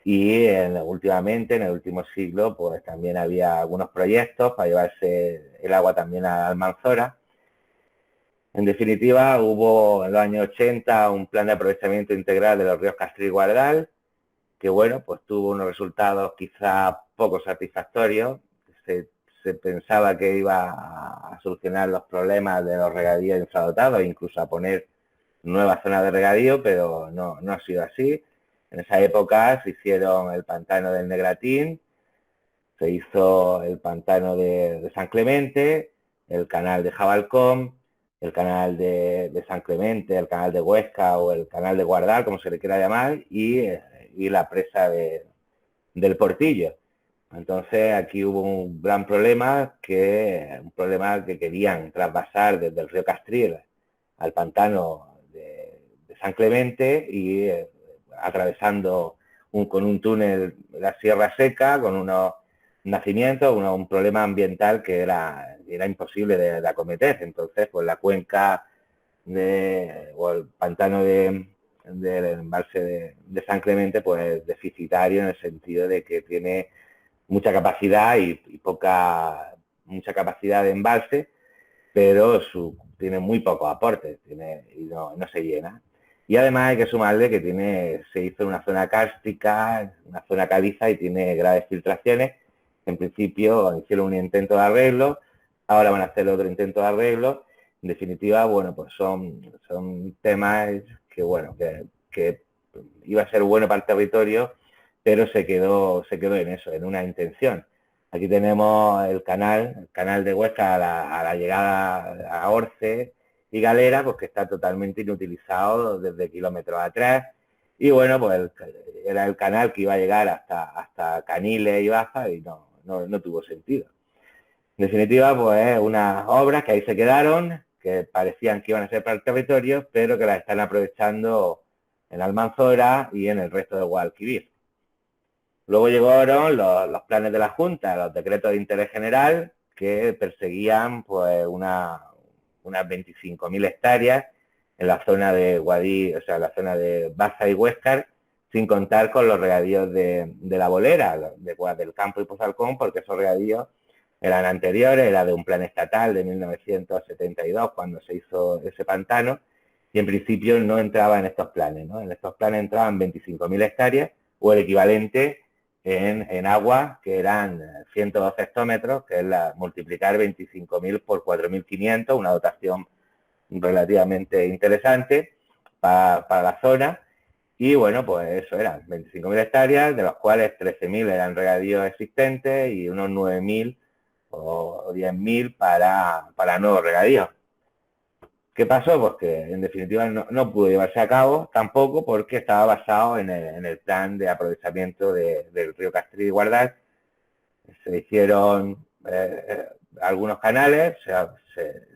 y últimamente, en el último siglo, pues también había algunos proyectos para llevarse el agua también a Almanzora. En definitiva, hubo en los años 80 un plan de aprovechamiento integral de los ríos Castril y Guardal, que bueno, pues tuvo unos resultados quizá poco satisfactorios. Se pensaba que iba a solucionar los problemas de los regadíos infradotados, incluso a poner nuevas zonas de regadío, pero no ha sido así. En esa época se hicieron el pantano del Negratín, se hizo el pantano de San Clemente, el canal de Jabalcón, el canal de San Clemente, el canal de Huesca o el canal de Guardal, como se le quiera llamar, y la presa del Portillo. Entonces aquí hubo un gran problema, un problema que querían trasvasar desde el río Castril al pantano de San Clemente y atravesando con un túnel la Sierra Seca, con unos nacimientos, un problema ambiental que era imposible de acometer. Entonces, pues la cuenca o el pantano del embalse de San Clemente, pues es deficitario en el sentido de que tiene mucha capacidad mucha capacidad de embalse, pero tiene muy pocos aportes y no se llena. Y además hay que sumarle que se hizo en una zona kárstica, una zona caliza y tiene graves filtraciones. En principio hicieron un intento de arreglo, ahora van a hacer otro intento de arreglo. En definitiva, bueno, pues son temas que iba a ser bueno para el territorio, pero se quedó en eso, en una intención. Aquí tenemos el canal de Huesca a la llegada a Orce y Galera, pues que está totalmente inutilizado desde kilómetros atrás. Y bueno, pues era el canal que iba a llegar hasta Caniles y Baza y no tuvo sentido. En definitiva, pues unas obras que ahí se quedaron, que parecían que iban a ser para el territorio, pero que las están aprovechando en Almanzora y en el resto de Guadalquivir. Luego llegaron los planes de la Junta, los decretos de interés general, que perseguían pues unas 25.000 hectáreas en la zona de Guadí, o sea, la zona de Baza y Huéscar, sin contar con los regadíos de la Bolera, del Campo y Pozalcón, porque esos regadíos eran anteriores, era de un plan estatal de 1972, cuando se hizo ese pantano, y en principio no entraba en estos planes, ¿no? En estos planes entraban 25.000 hectáreas, o el equivalente en agua, que eran 112 hectómetros, que es multiplicar 25.000 por 4.500, una dotación relativamente interesante para la zona. Y bueno, pues eso eran 25.000 hectáreas, de los cuales 13.000 eran regadíos existentes y unos 9.000 o 10.000 para nuevos regadíos. ¿Qué pasó? Pues que en definitiva no pudo llevarse a cabo tampoco porque estaba basado en el plan de aprovechamiento del río Castril y Guardal. Se hicieron algunos canales,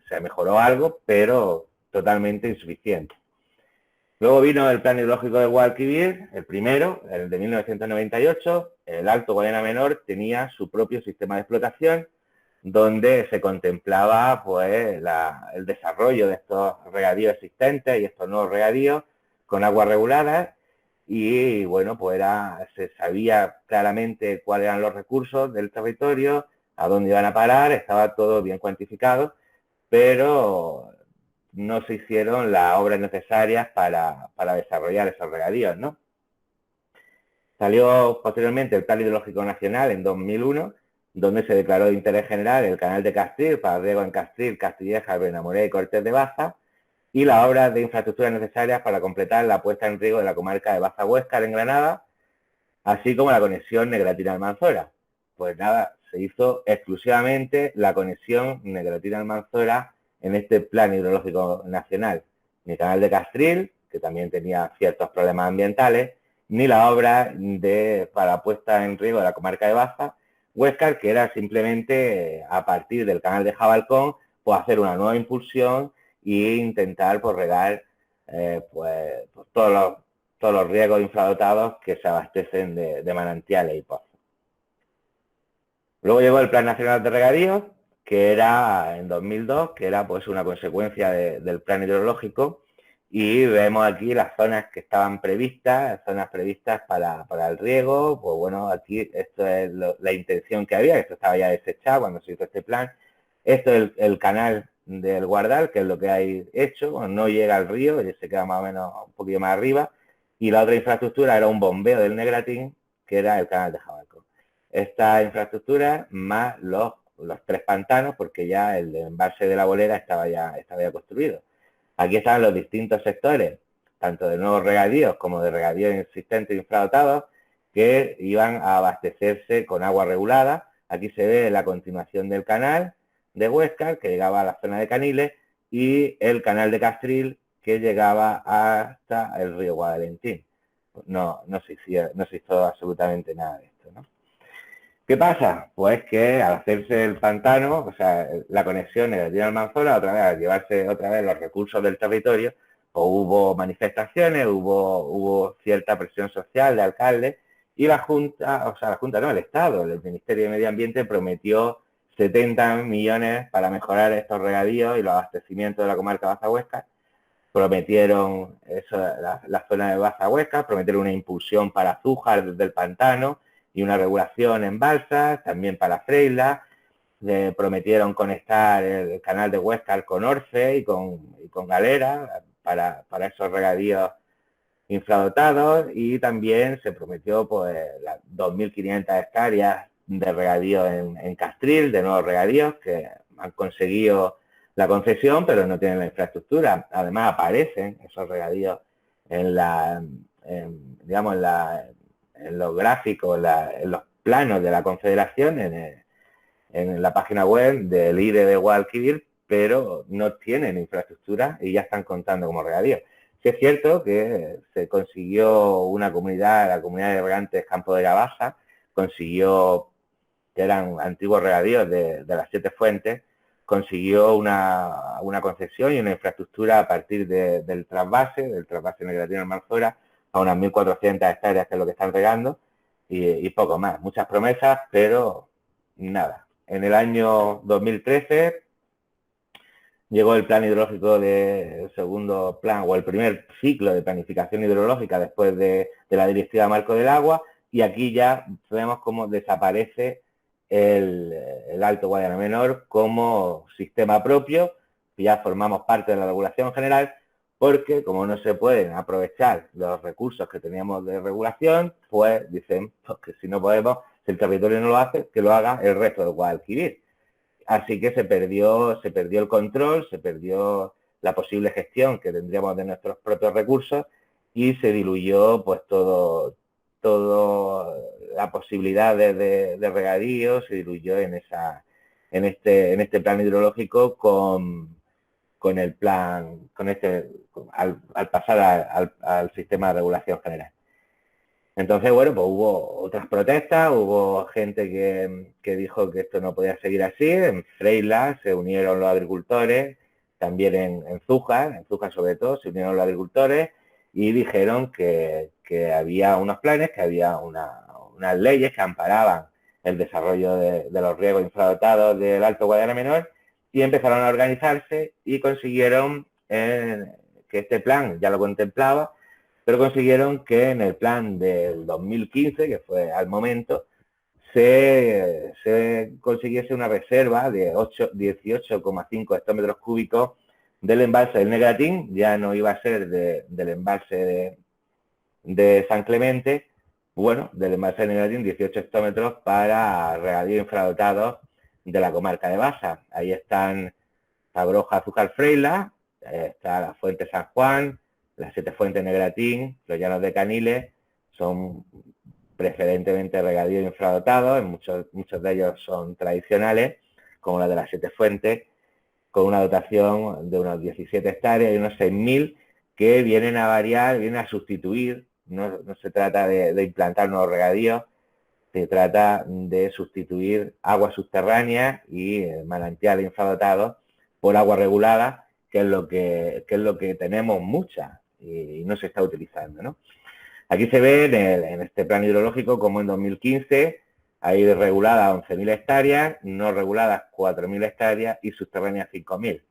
se mejoró algo, pero totalmente insuficiente. Luego vino el plan hidrológico de Guadalquivir, el primero, el de 1998. El Alto Guadiana Menor tenía su propio sistema de explotación, donde se contemplaba pues el desarrollo de estos regadíos existentes y estos nuevos regadíos con aguas reguladas y bueno, pues se sabía claramente cuáles eran los recursos del territorio, a dónde iban a parar, estaba todo bien cuantificado, pero no se hicieron las obras necesarias para desarrollar esos regadíos, ¿no? Salió posteriormente el Plan Hidrológico Nacional en 2001, donde se declaró de interés general el canal de Castril para riego en Castril, Castilleja, Benamoré y Cortés de Baza, y las obras de infraestructura necesarias para completar la puesta en riego de la comarca de Baza-Huéscar en Granada, así como la conexión Negratina-Almanzora. Pues nada, se hizo exclusivamente la conexión Negratina-Almanzora en este plan hidrológico nacional. Ni el canal de Castril, que también tenía ciertos problemas ambientales, ni la obra para puesta en riego de la comarca de Baza-Huéscar, que era simplemente a partir del canal de Jabalcón, pues hacer una nueva impulsión e intentar pues, regar pues todos los riegos infradotados que se abastecen de manantiales y pozos. Luego llegó el Plan Nacional de Regadíos, que era en 2002, que era pues una consecuencia del plan hidrológico, y vemos aquí las zonas que estaban previstas, zonas previstas para el riego. Pues bueno, aquí esto es la intención que había, esto estaba ya desechado cuando se hizo este plan. Esto es el canal del Guardal, que es lo que hay hecho, bueno, no llega al río, se queda más o menos un poquito más arriba, y la otra infraestructura era un bombeo del Negratín, que era el canal de Jabalcón. Esta infraestructura más los 3 pantanos, porque ya el embalse de la Bolera estaba ya construido. Aquí están los distintos sectores, tanto de nuevos regadíos como de regadíos existentes infradotados, que iban a abastecerse con agua regulada. Aquí se ve la continuación del canal de Huéscar, que llegaba a la zona de Caniles, y el canal de Castril, que llegaba hasta el río Guadalentín. No se hizo absolutamente nada de esto, ¿no? ¿Qué pasa? Pues que al hacerse el pantano, o sea, la conexión de la Almanzora, otra vez, al llevarse otra vez los recursos del territorio, pues hubo manifestaciones, hubo cierta presión social de alcaldes, y el Estado, el Ministerio de Medio Ambiente prometió 70 millones para mejorar estos regadíos y los abastecimientos de la comarca de Baza-Huéscar. Prometieron eso, la zona de Baza-Huéscar, prometieron una impulsión para Zújar desde el pantano y una regulación en balsas, también para Freila. Prometieron conectar el canal de Huéscar con Orce y con Galera para esos regadíos infradotados, y también se prometió pues las 2.500 hectáreas de regadío en Castril, de nuevos regadíos que han conseguido la concesión, pero no tienen la infraestructura. Además aparecen esos regadíos en los gráficos, en los planos de la Confederación, en la página web del IRE de Guadalquivir, pero no tienen infraestructura y ya están contando como regadío. Sí es cierto que se consiguió una comunidad, la comunidad de regantes Campo de Gabasa, consiguió, que eran antiguos regadíos de las 7 fuentes, consiguió una concesión y una infraestructura a partir del trasvase Negratina-Almanzora, a unas 1.400 hectáreas, que es lo que están regando, y poco más. Muchas promesas, pero nada. En el año 2013 llegó el plan hidrológico del segundo plan, o el primer ciclo de planificación hidrológica después de la Directiva Marco del Agua, y aquí ya vemos cómo desaparece el Alto Guadiana Menor como sistema propio, que ya formamos parte de la regulación general, porque como no se pueden aprovechar los recursos que teníamos de regulación, pues dicen pues, que si no podemos, si el territorio no lo hace, que lo haga el resto del Guadalquivir. Así que se perdió el control, se perdió la posible gestión que tendríamos de nuestros propios recursos, y se diluyó pues todo la posibilidad de regadío, se diluyó en este plan hidrológico con el plan, al pasar al sistema de regulación general. Entonces, bueno, pues hubo otras protestas, hubo gente que dijo que esto no podía seguir así. En Freila se unieron los agricultores, también en Zújar sobre todo, se unieron los agricultores y dijeron que había unos planes, que había unas leyes que amparaban el desarrollo de los riegos infradotados del Alto Guadiana Menor, y empezaron a organizarse y consiguieron que este plan ya lo contemplaba, pero consiguieron que en el plan del 2015, que fue al momento, se consiguiese una reserva de 18,5 hectómetros cúbicos del embalse del Negratín. Ya no iba a ser del embalse de San Clemente, bueno, del embalse del Negratín, 18 hectómetros para regadío infradotados de la comarca de Baza. Ahí están Sabroja, Zújar, Freila, está la fuente San Juan, las Siete Fuentes Negratín, los llanos de Caniles, son preferentemente regadíos infradotados, muchos de ellos son tradicionales, como la de las Siete Fuentes, con una dotación de unos 17 hectáreas y unos 6.000 que vienen a variar, vienen a sustituir, no se trata de implantar nuevos regadíos, se trata de sustituir aguas subterráneas y manantiales infradotados por agua regulada, que es lo que tenemos muchas y no se está utilizando, ¿no? Aquí se ve en este plan hidrológico como en 2015 hay reguladas 11.000 hectáreas, no reguladas 4.000 hectáreas y subterráneas 5.000.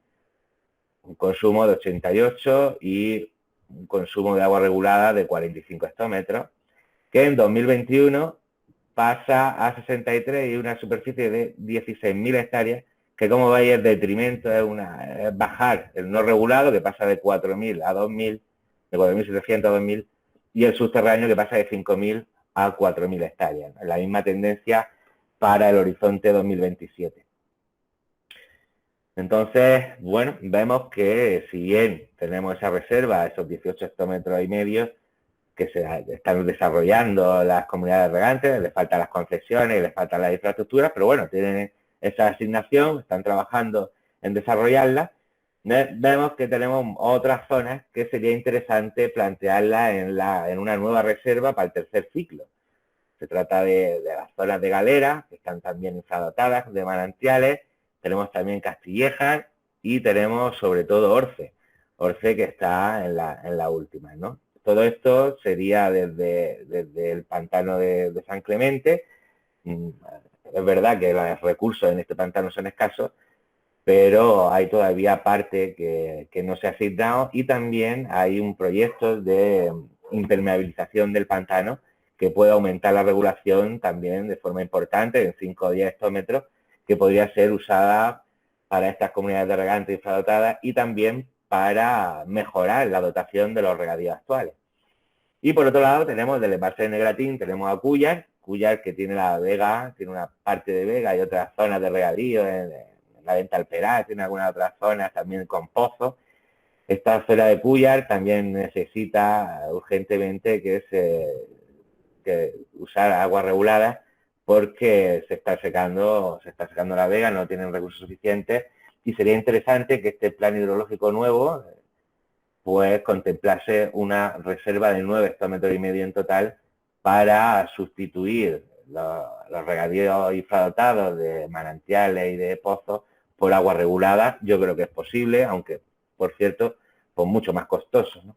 Un consumo de 88 y un consumo de agua regulada de 45 hectómetros, que en 2021 pasa a 63 y una superficie de 16.000 hectáreas, que como veis el detrimento es bajar el no regulado, que pasa de 4.000 a 2.000, de 4.700 a 2.000, y el subterráneo que pasa de 5.000 a 4.000 hectáreas. La misma tendencia para el horizonte 2027. Entonces, bueno, vemos que si bien tenemos esa reserva, esos 18 hectómetros y medio, que se están desarrollando las comunidades regantes, les faltan las concesiones, les faltan las infraestructuras, pero bueno, tienen esa asignación, están trabajando en desarrollarla. Vemos que tenemos otras zonas que sería interesante plantearlas en una nueva reserva para el tercer ciclo. Se trata de las zonas de galera, que están también infradotadas, de manantiales, tenemos también Castillejas y tenemos sobre todo Orce que está en la última, ¿no? Todo esto sería desde el pantano de San Clemente. Es verdad que los recursos en este pantano son escasos, pero hay todavía parte que no se ha asignado y también hay un proyecto de impermeabilización del pantano que puede aumentar la regulación también de forma importante, en 5 o 10 hectómetros, que podría ser usada para estas comunidades de regantes infradotadas y también para mejorar la dotación de los regadíos actuales. Y por otro lado tenemos del embalse de Negratín, tenemos a Cúllar que tiene la vega, tiene una parte de vega y otras zonas de regadío, en la venta Alperaz, tiene algunas otras zonas también con pozos. Esta zona de Cúllar también necesita urgentemente que usar aguas reguladas porque se está secando la vega, no tienen recursos suficientes y sería interesante que este plan hidrológico nuevo pues contemplase una reserva de 9 hectómetros y medio en total para sustituir los regadíos infradotados de manantiales y de pozos por agua regulada. Yo creo que es posible, aunque, por cierto, pues mucho más costoso, ¿no?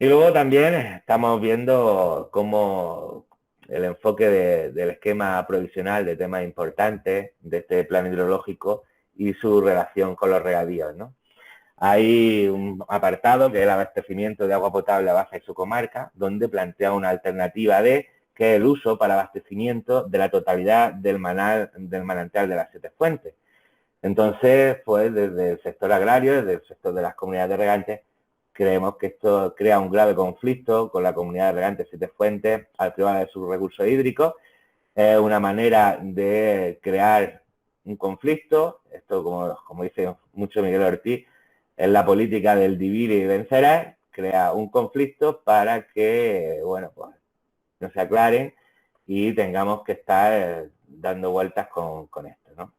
Y luego también estamos viendo cómo el enfoque del esquema provisional de temas importantes de este plan hidrológico y su relación con los regadíos, ¿no? Hay un apartado que es el abastecimiento de agua potable a Baja y su comarca, donde plantea una alternativa que es el uso para abastecimiento de la totalidad del manantial de las Siete Fuentes. Entonces, pues desde el sector agrario, desde el sector de las comunidades de regantes, creemos que esto crea un grave conflicto con la comunidad de regantes Siete Fuentes al privar de sus recursos hídricos. Es una manera de crear un conflicto, esto como dice mucho Miguel Ortiz, es la política del divide y vencerás, crea un conflicto para que, bueno, pues no se aclaren y tengamos que estar dando vueltas con esto, ¿no?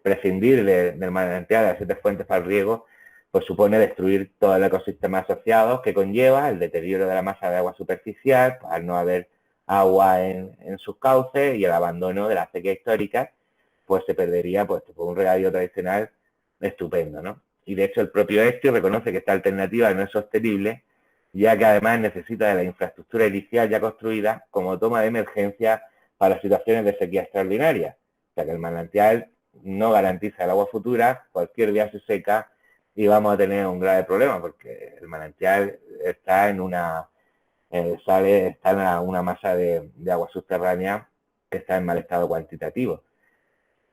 Prescindir del manantial de las Siete Fuentes para el riego, pues supone destruir todo el ecosistema asociado que conlleva el deterioro de la masa de agua superficial, al no haber agua en sus cauces y el abandono de la acequia histórica, pues se perdería pues un regadío tradicional estupendo, ¿no? Y de hecho el propio ESTI reconoce que esta alternativa no es sostenible, ya que además necesita de la infraestructura inicial ya construida como toma de emergencia para situaciones de sequía extraordinaria. O sea que el manantial no garantiza el agua futura, cualquier día se seca y vamos a tener un grave problema porque el manantial está en una masa de agua subterránea que está en mal estado cuantitativo.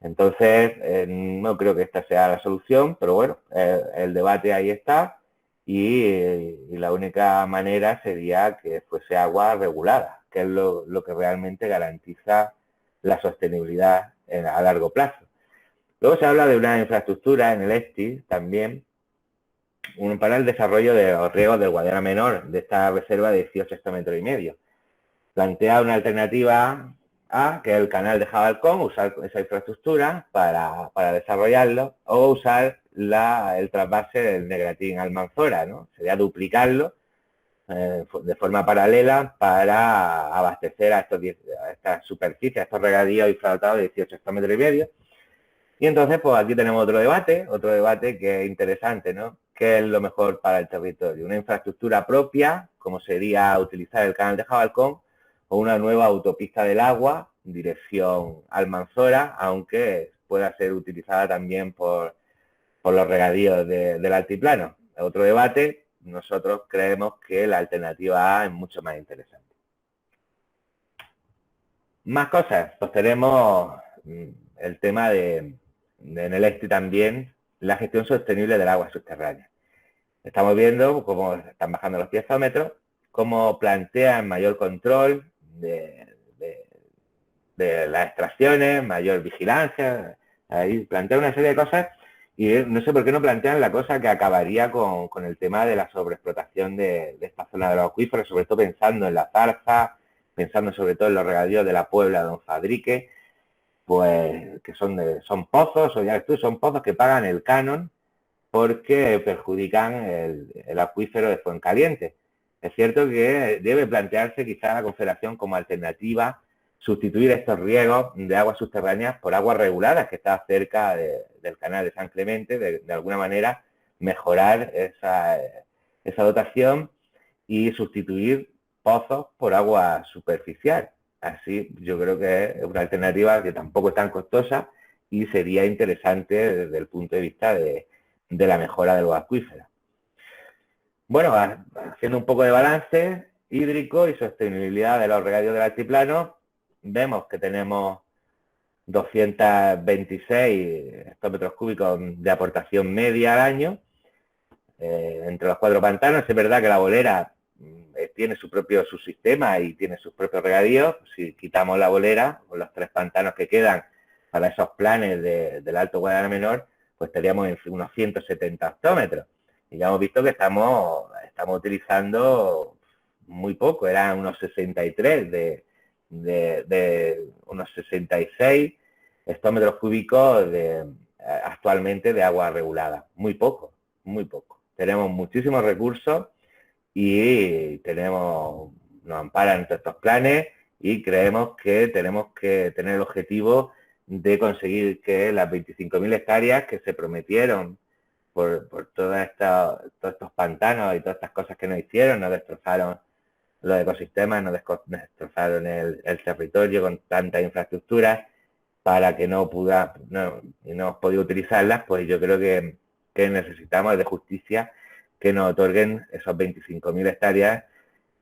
Entonces, no creo que esta sea la solución, pero bueno, el debate ahí está y la única manera sería que fuese agua regulada, que es lo que realmente garantiza la sostenibilidad a largo plazo. Luego se habla de una infraestructura en el ESTI también, para el desarrollo de los riegos del Guadiana Menor, de esta reserva de 18 hectómetros y medio. Plantea una alternativa a que el canal de Jabalcón, usar esa infraestructura para desarrollarlo, o usar el trasvase del Negratín Almanzora, ¿no? Sería duplicarlo de forma paralela para abastecer a estas superficies, a estos regadíos infralotados de 18 hectómetros y medio. Y entonces, pues aquí tenemos otro debate que es interesante, ¿no? ¿Qué es lo mejor para el territorio? ¿Una infraestructura propia, como sería utilizar el canal de Jabalcón, o una nueva autopista del agua, dirección Almanzora, aunque pueda ser utilizada también por los regadíos del altiplano? Otro debate. Nosotros creemos que la alternativa A es mucho más interesante. Más cosas, pues tenemos el tema en el ESTI también, la gestión sostenible del agua subterránea. Estamos viendo cómo están bajando los piezómetros, cómo plantean mayor control de las extracciones, mayor vigilancia, ahí plantean una serie de cosas. Y no sé por qué no plantean la cosa que acabaría con el tema de la sobreexplotación de esta zona de los acuíferos, sobre todo pensando en la Zarza, pensando sobre todo en los regadíos de la Puebla de Don Fadrique, pues que son pozos, o ya ves tú, son pozos que pagan el canon porque perjudican el acuífero de Fuencaliente. Es cierto que debe plantearse quizá la Confederación como alternativa sustituir estos riegos de aguas subterráneas por aguas reguladas que está cerca del canal de San Clemente, de alguna manera mejorar esa dotación y sustituir pozos por agua superficial. Así yo creo que es una alternativa que tampoco es tan costosa y sería interesante desde el punto de vista de la mejora de los acuíferos. Bueno, haciendo un poco de balance hídrico y sostenibilidad de los regadíos del altiplano, vemos que tenemos 226 hectómetros cúbicos de aportación media al año entre los 4 pantanos. Es verdad que la bolera tiene su propio subsistema y tiene sus propios regadíos. Si quitamos la bolera, con los 3 pantanos que quedan para esos planes del Alto Guadiana Menor, pues estaríamos en unos 170 hectómetros. Y ya hemos visto que estamos utilizando muy poco, eran unos 63 de unos 66 hectómetros cúbicos actualmente de agua regulada. Muy poco, muy poco. Tenemos muchísimos recursos y nos amparan todos estos planes y creemos que tenemos que tener el objetivo de conseguir que las 25.000 hectáreas que se prometieron por todos estos pantanos y todas estas cosas que nos hicieron, nos destrozaron los ecosistemas, nos destrozaron el territorio con tantas infraestructuras para que no hemos podido utilizarlas, pues yo creo que necesitamos de justicia que nos otorguen esos 25.000 hectáreas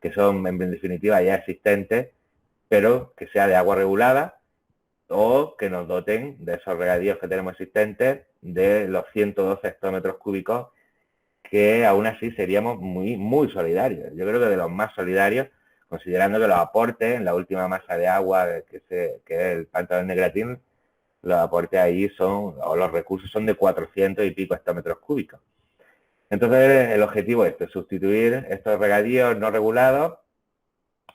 que son en definitiva ya existentes, pero que sea de agua regulada o que nos doten de esos regadíos que tenemos existentes de los 112 hectómetros cúbicos, que aún así seríamos muy, muy solidarios. Yo creo que de los más solidarios, considerando que los aportes en la última masa de agua, que es el pantano del Negratín, los aportes ahí los recursos son de 400 y pico hectómetros cúbicos. Entonces, el objetivo es sustituir estos regadíos no regulados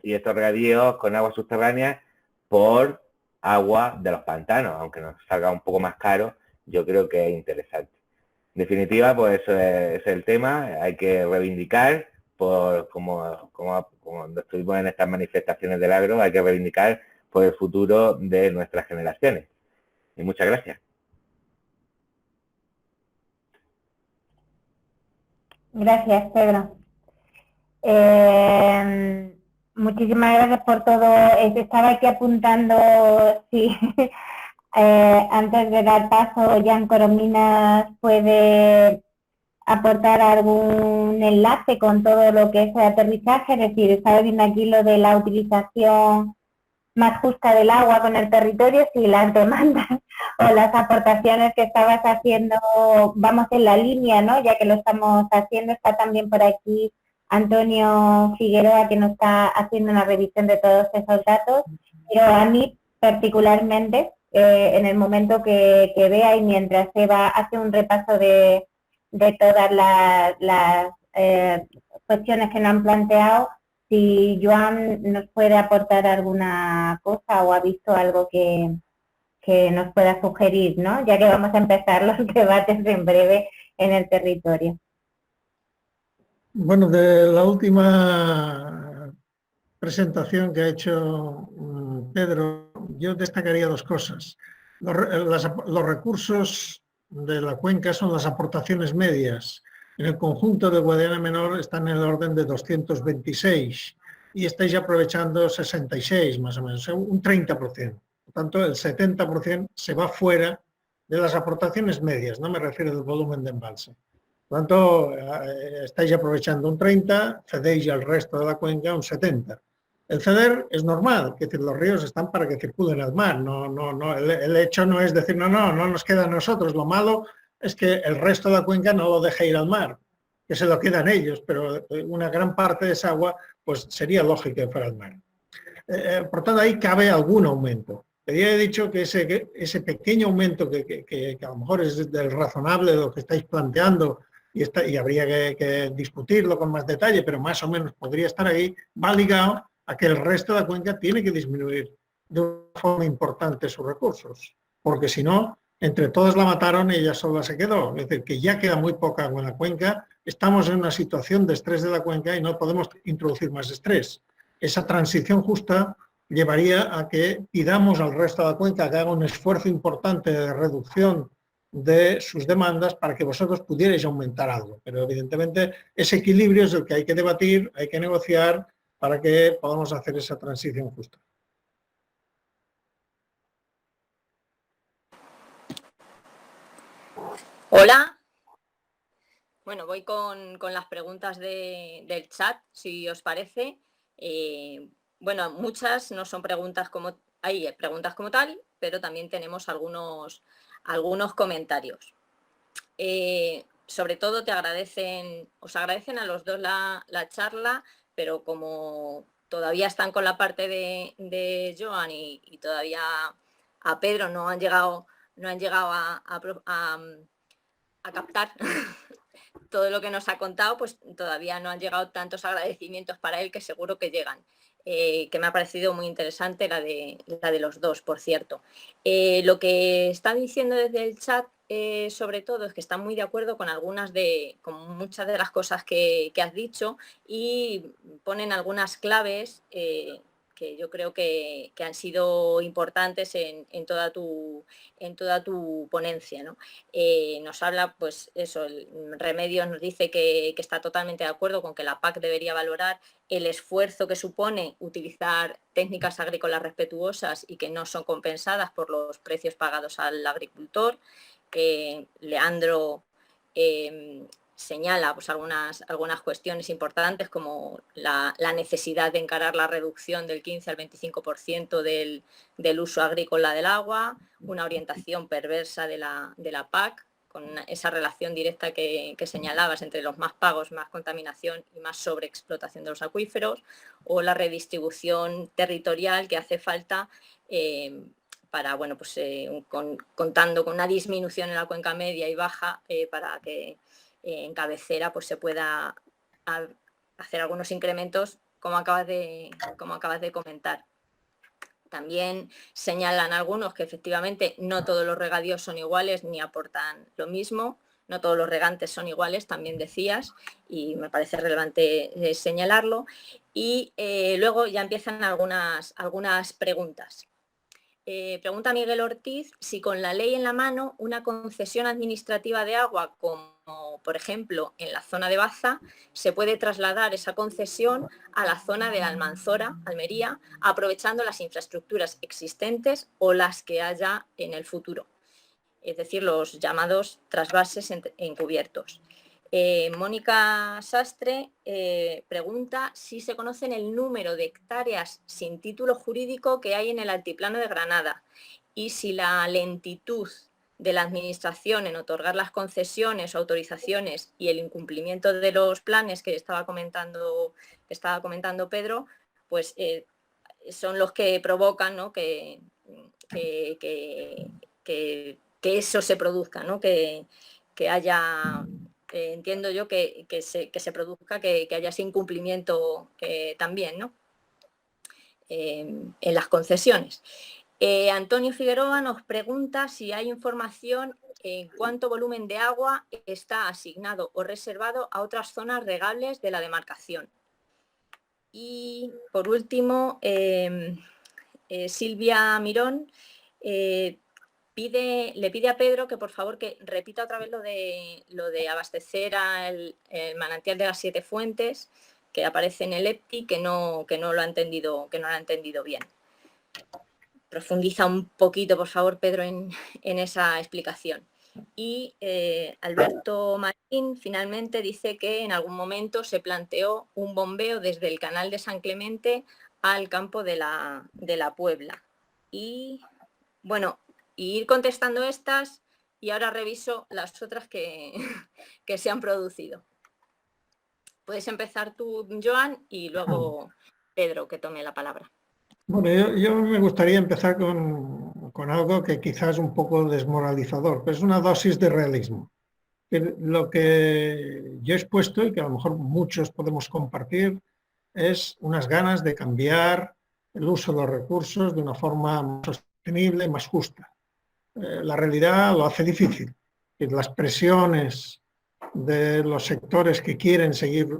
y estos regadíos con agua subterránea por agua de los pantanos, aunque nos salga un poco más caro, yo creo que es interesante. En definitiva, pues eso es el tema. Hay que reivindicar, como estuvimos en estas manifestaciones del agro, hay que reivindicar por el futuro de nuestras generaciones. Y muchas gracias. Gracias, Pedro. Muchísimas gracias por todo. Estaba aquí apuntando, sí. Antes de dar paso, Jan Corominas puede aportar algún enlace con todo lo que es el aterrizaje, es decir, estaba viendo aquí lo de la utilización más justa del agua con el territorio, si las demandas o las aportaciones que estabas haciendo vamos en la línea, ¿no? Ya que lo estamos haciendo, está también por aquí Antonio Figueroa, que nos está haciendo una revisión de todos esos datos, pero a mí particularmente en el momento que vea, y mientras Eva hace un repaso de todas las cuestiones que nos han planteado, si Joan nos puede aportar alguna cosa o ha visto algo que nos pueda sugerir, ¿no? Ya que vamos a empezar los debates en breve en el territorio. Bueno, de la última presentación que ha hecho Pedro, yo destacaría dos cosas. Los recursos de la cuenca son las aportaciones medias. En el conjunto de Guadiana Menor están en el orden de 226 y estáis aprovechando 66 más o menos, un 30%. Por tanto, el 70% se va fuera de las aportaciones medias, no me refiero del volumen de embalse. Por tanto, estáis aprovechando un 30, cedéis al resto de la cuenca un 70. El ceder es normal, es decir, los ríos están para que circulen al mar. El hecho no es decir, no nos queda a nosotros. Lo malo es que el resto de la cuenca no lo deje ir al mar, que se lo quedan ellos, pero una gran parte de esa agua pues sería lógico que fuera al mar. Por tanto, ahí cabe algún aumento. He dicho que ese pequeño aumento que a lo mejor es del razonable de lo que estáis planteando y habría que discutirlo con más detalle, pero más o menos podría estar ahí, va ligado a que el resto de la cuenca tiene que disminuir de una forma importante sus recursos, porque si no, entre todos la mataron y ella sola se quedó. Es decir, que ya queda muy poca agua en la cuenca, estamos en una situación de estrés de la cuenca y no podemos introducir más estrés. Esa transición justa llevaría a que pidamos al resto de la cuenca que haga un esfuerzo importante de reducción de sus demandas para que vosotros pudierais aumentar algo. Pero evidentemente ese equilibrio es el que hay que debatir, hay que negociar para que podamos hacer esa transición justa. Hola. Bueno, voy con las preguntas del chat, si os parece. Bueno, muchas no son preguntas como... Hay preguntas como tal, pero también tenemos algunos comentarios. Sobre todo os agradecen a los dos la charla, pero como todavía están con la parte de Joan y todavía a Pedro no han llegado a captar todo lo que nos ha contado, pues todavía no han llegado tantos agradecimientos para él, que seguro que llegan. Que me ha parecido muy interesante la de los dos, por cierto. Lo que está diciendo desde el chat, sobre todo, es que está muy de acuerdo con muchas de las cosas que has dicho, y ponen algunas claves que yo creo que han sido importantes en toda tu ponencia, ¿no? Nos habla, pues eso, Remedios nos dice que está totalmente de acuerdo con que la PAC debería valorar el esfuerzo que supone utilizar técnicas agrícolas respetuosas y que no son compensadas por los precios pagados al agricultor. Leandro señala pues algunas cuestiones importantes, como la necesidad de encarar la reducción del 15 al 25% del uso agrícola del agua, una orientación perversa de la PAC, con esa relación directa que señalabas entre los más pagos, más contaminación y más sobreexplotación de los acuíferos, o la redistribución territorial que hace falta para, bueno, pues contando con una disminución en la cuenca media y baja, para que en cabecera pues se pueda hacer algunos incrementos, como acabas de comentar. También señalan algunos que efectivamente no todos los regadíos son iguales ni aportan lo mismo, no todos los regantes son iguales, también decías, y me parece relevante señalarlo. Y luego ya empiezan algunas preguntas. Pregunta Miguel Ortiz si con la ley en la mano una concesión administrativa de agua, como por ejemplo en la zona de Baza, se puede trasladar esa concesión a la zona de Almanzora, Almería, aprovechando las infraestructuras existentes o las que haya en el futuro, es decir, los llamados trasvases encubiertos. Mónica Sastre pregunta si se conocen el número de hectáreas sin título jurídico que hay en el altiplano de Granada, y si la lentitud de la administración en otorgar las concesiones o autorizaciones y el incumplimiento de los planes que estaba comentando Pedro, pues son los que provocan, ¿no?, que que eso se produzca, ¿no? Que haya, entiendo yo, que se produzca, que haya ese incumplimiento también, ¿no? En las concesiones. Antonio Figueroa nos pregunta si hay información en cuánto volumen de agua está asignado o reservado a otras zonas regables de la demarcación. Y por último, Silvia Mirón le pide a Pedro que por favor que repita otra vez lo de abastecer al manantial de las 7 fuentes que aparece en el EPTI, que no lo ha entendido bien. Profundiza un poquito, por favor, Pedro, en esa explicación. Y Alberto Marín finalmente dice que en algún momento se planteó un bombeo desde el canal de San Clemente al campo de la Puebla. Y bueno, ir contestando estas y ahora reviso las otras que se han producido. Puedes empezar tú, Joan, y luego Pedro, que tome la palabra. Bueno, yo me gustaría empezar con algo que quizás es un poco desmoralizador, pero es una dosis de realismo. Lo que yo he expuesto y que a lo mejor muchos podemos compartir es unas ganas de cambiar el uso de los recursos de una forma más sostenible y más justa. La realidad lo hace difícil. Las presiones de los sectores que quieren seguir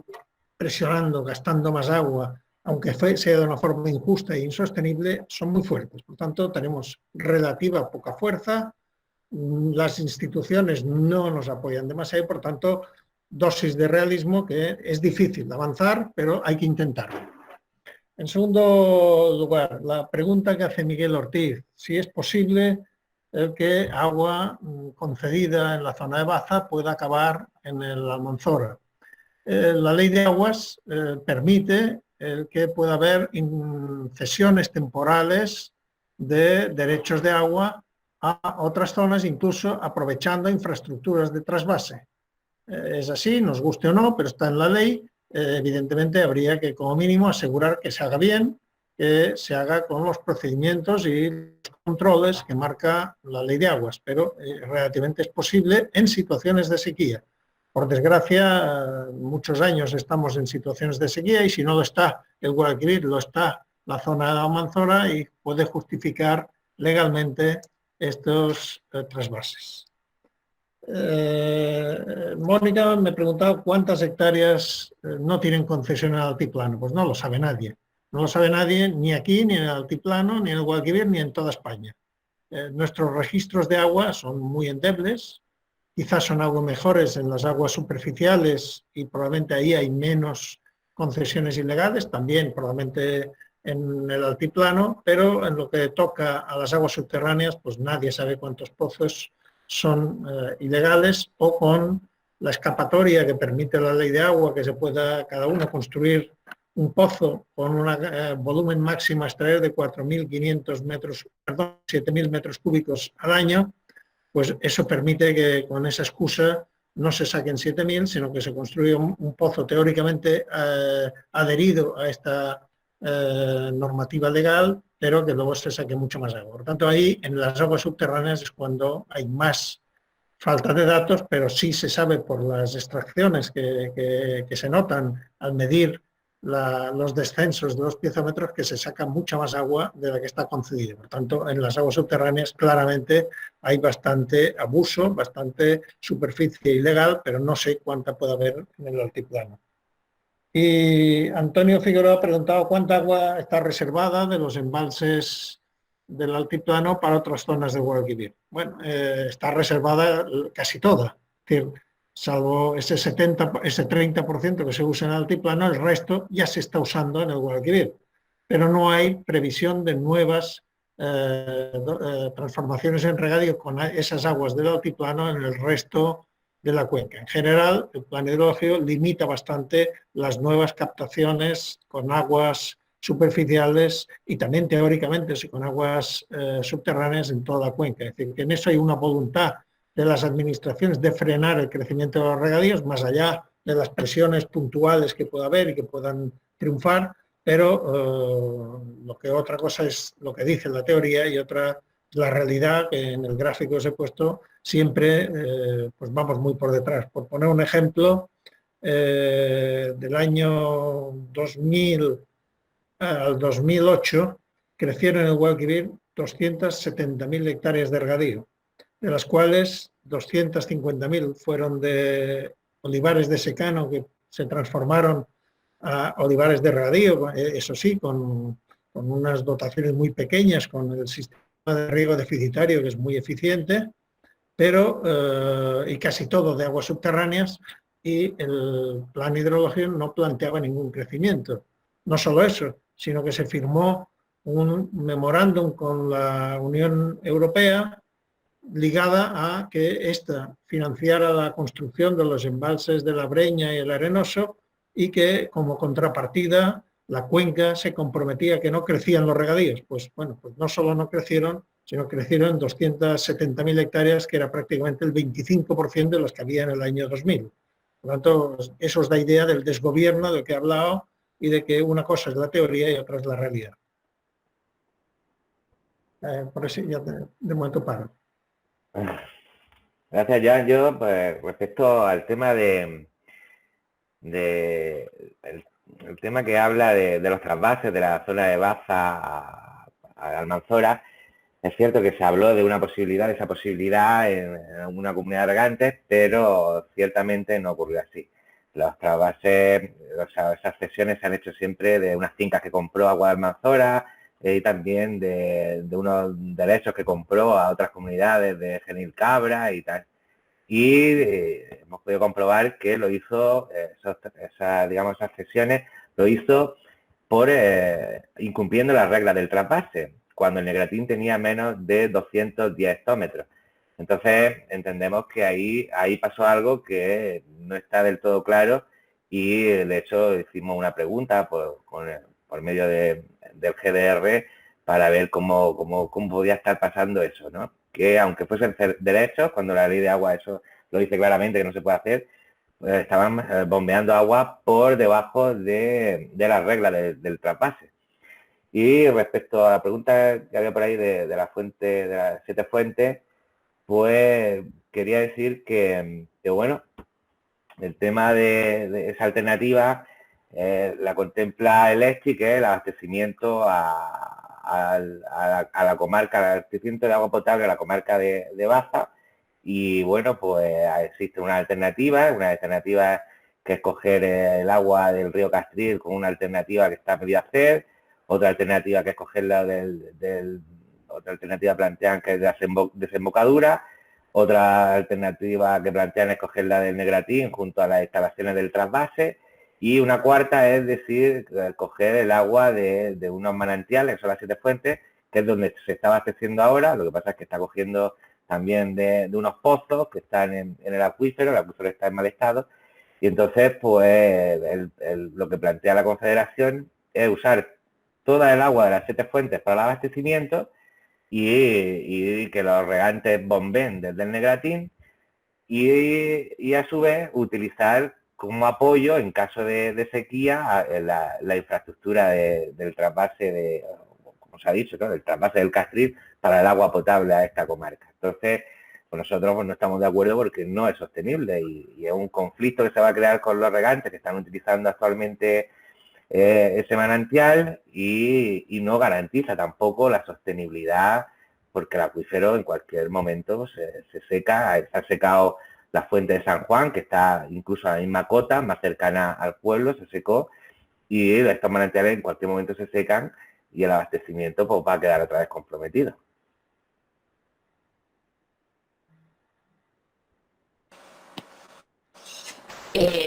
presionando, gastando más agua, aunque sea de una forma injusta e insostenible, son muy fuertes. Por tanto, tenemos relativa poca fuerza, las instituciones no nos apoyan demasiado y, por tanto, dosis de realismo que es difícil de avanzar, pero hay que intentarlo. En segundo lugar, la pregunta que hace Miguel Ortiz, si es posible que agua concedida en la zona de Baza pueda acabar en el Almanzora. La ley de aguas permite que pueda haber cesiones temporales de derechos de agua a otras zonas, incluso aprovechando infraestructuras de trasvase. Es así, nos guste o no, pero está en la ley. Evidentemente habría que, como mínimo, asegurar que se haga bien, que se haga con los procedimientos y los controles que marca la ley de aguas, pero relativamente es posible en situaciones de sequía. Por desgracia, muchos años estamos en situaciones de sequía y si no lo está el Guadalquivir, lo está la zona de la Almanzora y puede justificar legalmente estos trasvases. Mónica me preguntaba cuántas hectáreas no tienen concesión en el altiplano. Pues no lo sabe nadie. No lo sabe nadie ni aquí, ni en el altiplano, ni en el Guadalquivir, ni en toda España. Nuestros registros de agua son muy endebles. Quizás son algo mejores en las aguas superficiales y probablemente ahí hay menos concesiones ilegales, también probablemente en el altiplano, pero en lo que toca a las aguas subterráneas, pues nadie sabe cuántos pozos son ilegales o con la escapatoria que permite la ley de agua, que se pueda cada uno construir un pozo con un volumen máximo a extraer de 4.500 metros, perdón, 7.000 metros cúbicos al año, pues eso permite que con esa excusa no se saquen 7.000, sino que se construye un pozo teóricamente adherido a esta normativa legal, pero que luego se saque mucho más agua. Por tanto, ahí en las aguas subterráneas es cuando hay más falta de datos, pero sí se sabe por las extracciones que se notan al medir los descensos de los piezómetros que se saca mucha más agua de la que está concedida. Por tanto, en las aguas subterráneas claramente hay bastante abuso, bastante superficie ilegal, pero no sé cuánta puede haber en el altiplano. Y Antonio Figueroa ha preguntado cuánta agua está reservada de los embalses del altiplano para otras zonas de Guadalquivir. Bueno, está reservada casi toda, es decir, salvo ese 30% que se usa en el altiplano, el resto ya se está usando en el Guadalquivir, pero no hay previsión de nuevas transformaciones en regadío con esas aguas del altiplano en el resto de la cuenca. En general, el plan hidrológico limita bastante las nuevas captaciones con aguas superficiales y también teóricamente con aguas subterráneas en toda la cuenca. Es decir, que en eso hay una voluntad de las administraciones de frenar el crecimiento de los regadíos, más allá de las presiones puntuales que pueda haber y que puedan triunfar, pero lo que otra cosa es lo que dice la teoría y otra la realidad que en el gráfico que os he puesto siempre pues vamos muy por detrás. Por poner un ejemplo, del año 2000 al 2008 crecieron en el Guadalquivir 270.000 hectáreas de regadío, de las cuales 250.000 fueron de olivares de secano que se transformaron a olivares de regadío, eso sí, con unas dotaciones muy pequeñas, con el sistema de riego deficitario que es muy eficiente, pero y casi todo de aguas subterráneas, y el plan hidrológico no planteaba ningún crecimiento. No solo eso, sino que se firmó un memorándum con la Unión Europea ligada a que ésta financiara la construcción de los embalses de la Breña y el Arenoso, y que como contrapartida la cuenca se comprometía a que no crecían los regadíos. Pues bueno, pues no solo no crecieron, sino crecieron 270.000 hectáreas, que era prácticamente el 25% de los que había en el año 2000. Por lo tanto, eso os da idea del desgobierno del que he hablado y de que una cosa es la teoría y otra es la realidad. Por eso ya de momento paro. Gracias, Joan. Yo, pues, respecto al tema el tema que habla de los trasvases de la zona de Baza a Almanzora, es cierto que se habló de una posibilidad, de esa posibilidad en alguna comunidad de regantes, pero ciertamente no ocurrió así. Los trasvases, o sea, esas cesiones se han hecho siempre de unas fincas que compró Agua de Almanzora y también de unos derechos que compró a otras comunidades de Genil Cabra y tal. Y hemos podido comprobar que lo hizo, esas cesiones, lo hizo por incumpliendo las reglas del trasvase, cuando el Negratín tenía menos de 210 hectómetros. Entonces entendemos que ahí pasó algo que no está del todo claro, y de hecho hicimos una pregunta por medio del GDR para ver cómo podía estar pasando eso, ¿no? Que aunque fuesen derechos, cuando la ley de agua eso lo dice claramente que no se puede hacer, estaban bombeando agua por debajo de las reglas del trasvase. Y respecto a la pregunta que había por ahí de la fuente, de las 7 fuentes, pues quería decir que bueno, el tema de esa alternativa la contempla el ESTI, que es el abastecimiento a la comarca, el abastecimiento de agua potable a la comarca de Baza. Y bueno, pues existe una alternativa que es coger el agua del río Castril con una alternativa que está a medio hacer, otra alternativa que es cogerla otra alternativa plantean que es de desembocadura, otra alternativa que plantean es cogerla del Negratín junto a las instalaciones del trasvase, y una cuarta es decir, coger el agua de unos manantiales, que son las 7 fuentes, que es donde se está abasteciendo ahora. Lo que pasa es que está cogiendo también de unos pozos que están en el acuífero está en mal estado, y entonces pues lo que plantea la Confederación es usar toda el agua de las 7 fuentes para el abastecimiento y que los regantes bombeen desde el Negratín, y a su vez utilizar como apoyo en caso de sequía la infraestructura del trasvase como se ha dicho, ¿no?, del trasvase del Castril para el agua potable a esta comarca. Entonces, pues nosotros no estamos de acuerdo porque no es sostenible, y es un conflicto que se va a crear con los regantes que están utilizando actualmente ese manantial, y no garantiza tampoco la sostenibilidad, porque el acuífero en cualquier momento se seca. Se ha secado la fuente de San Juan, que está incluso a la misma cota, más cercana al pueblo, se secó, y estos manantiales en cualquier momento se secan y el abastecimiento pues va a quedar otra vez comprometido.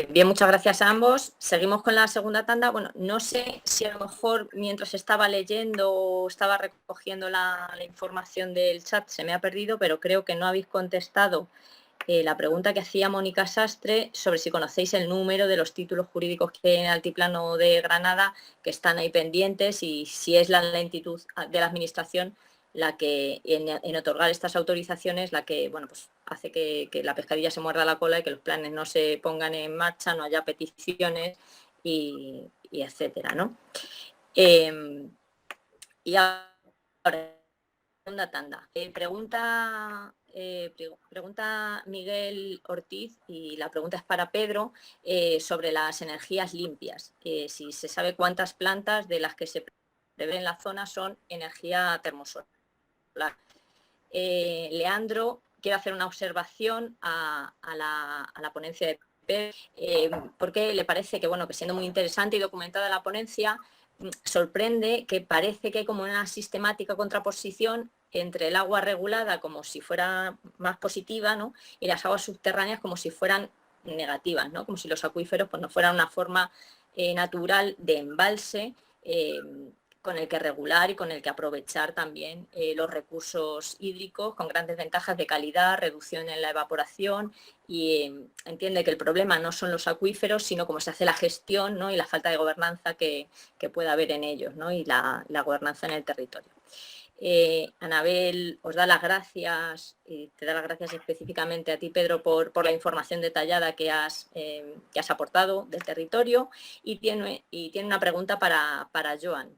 Bien, muchas gracias a ambos. Seguimos con la segunda tanda. Bueno, no sé si a lo mejor mientras estaba leyendo o estaba recogiendo la información del chat se me ha perdido, pero creo que no habéis contestado la pregunta que hacía Mónica Sastre sobre si conocéis el número de los títulos jurídicos que hay en el Altiplano de Granada que están ahí pendientes, y si es la lentitud de la Administración la que en otorgar estas autorizaciones la que pues hace que la pescadilla se muerda la cola y que los planes no se pongan en marcha, no haya peticiones y etcétera, ¿no? Y ahora segunda tanda. Pregunta Miguel Ortiz, y la pregunta es para Pedro, sobre las energías limpias. Si se sabe cuántas plantas de las que se prevé en la zona son energía termosolar. Leandro quiere hacer una observación a la ponencia de Pedro, porque le parece que, bueno, que siendo muy interesante y documentada la ponencia, sorprende que parece que hay como una sistemática contraposición entre el agua regulada como si fuera más positiva, ¿no?, y las aguas subterráneas como si fueran negativas, ¿no?, como si los acuíferos pues no fueran una forma natural de embalse con el que regular y con el que aprovechar también los recursos hídricos, con grandes ventajas de calidad, reducción en la evaporación, y entiende que el problema no son los acuíferos, sino cómo se hace la gestión, ¿no?, y la falta de gobernanza que pueda haber en ellos, ¿no?, y la gobernanza en el territorio. Anabel os da las gracias, te da las gracias específicamente a ti, Pedro, por la información detallada que has aportado del territorio, y tiene una pregunta para Joan,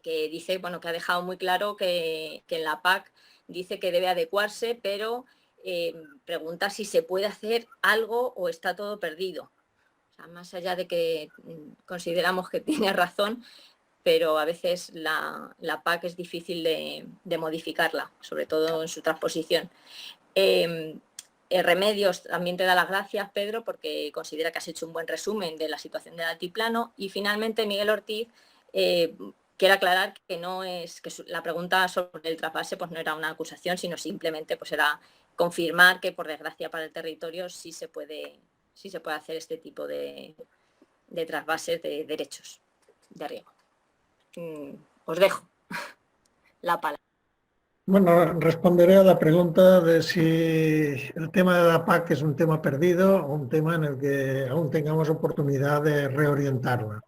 que dice, bueno, que ha dejado muy claro que en la PAC dice que debe adecuarse, pero pregunta si se puede hacer algo o está todo perdido. O sea, más allá de que consideramos que tiene razón, pero a veces la PAC es difícil de modificarla, sobre todo en su transposición. Remedios también te da las gracias, Pedro, porque considera que has hecho un buen resumen de la situación del altiplano. Y finalmente Miguel Ortiz quiere aclarar que no es que la pregunta sobre el trasvase pues no era una acusación, sino simplemente pues era confirmar que, por desgracia para el territorio, sí se puede hacer este tipo de trasvases de derechos de riego. Os dejo la palabra. Bueno, responderé a la pregunta de si el tema de la PAC es un tema perdido o un tema en el que aún tengamos oportunidad de reorientarla.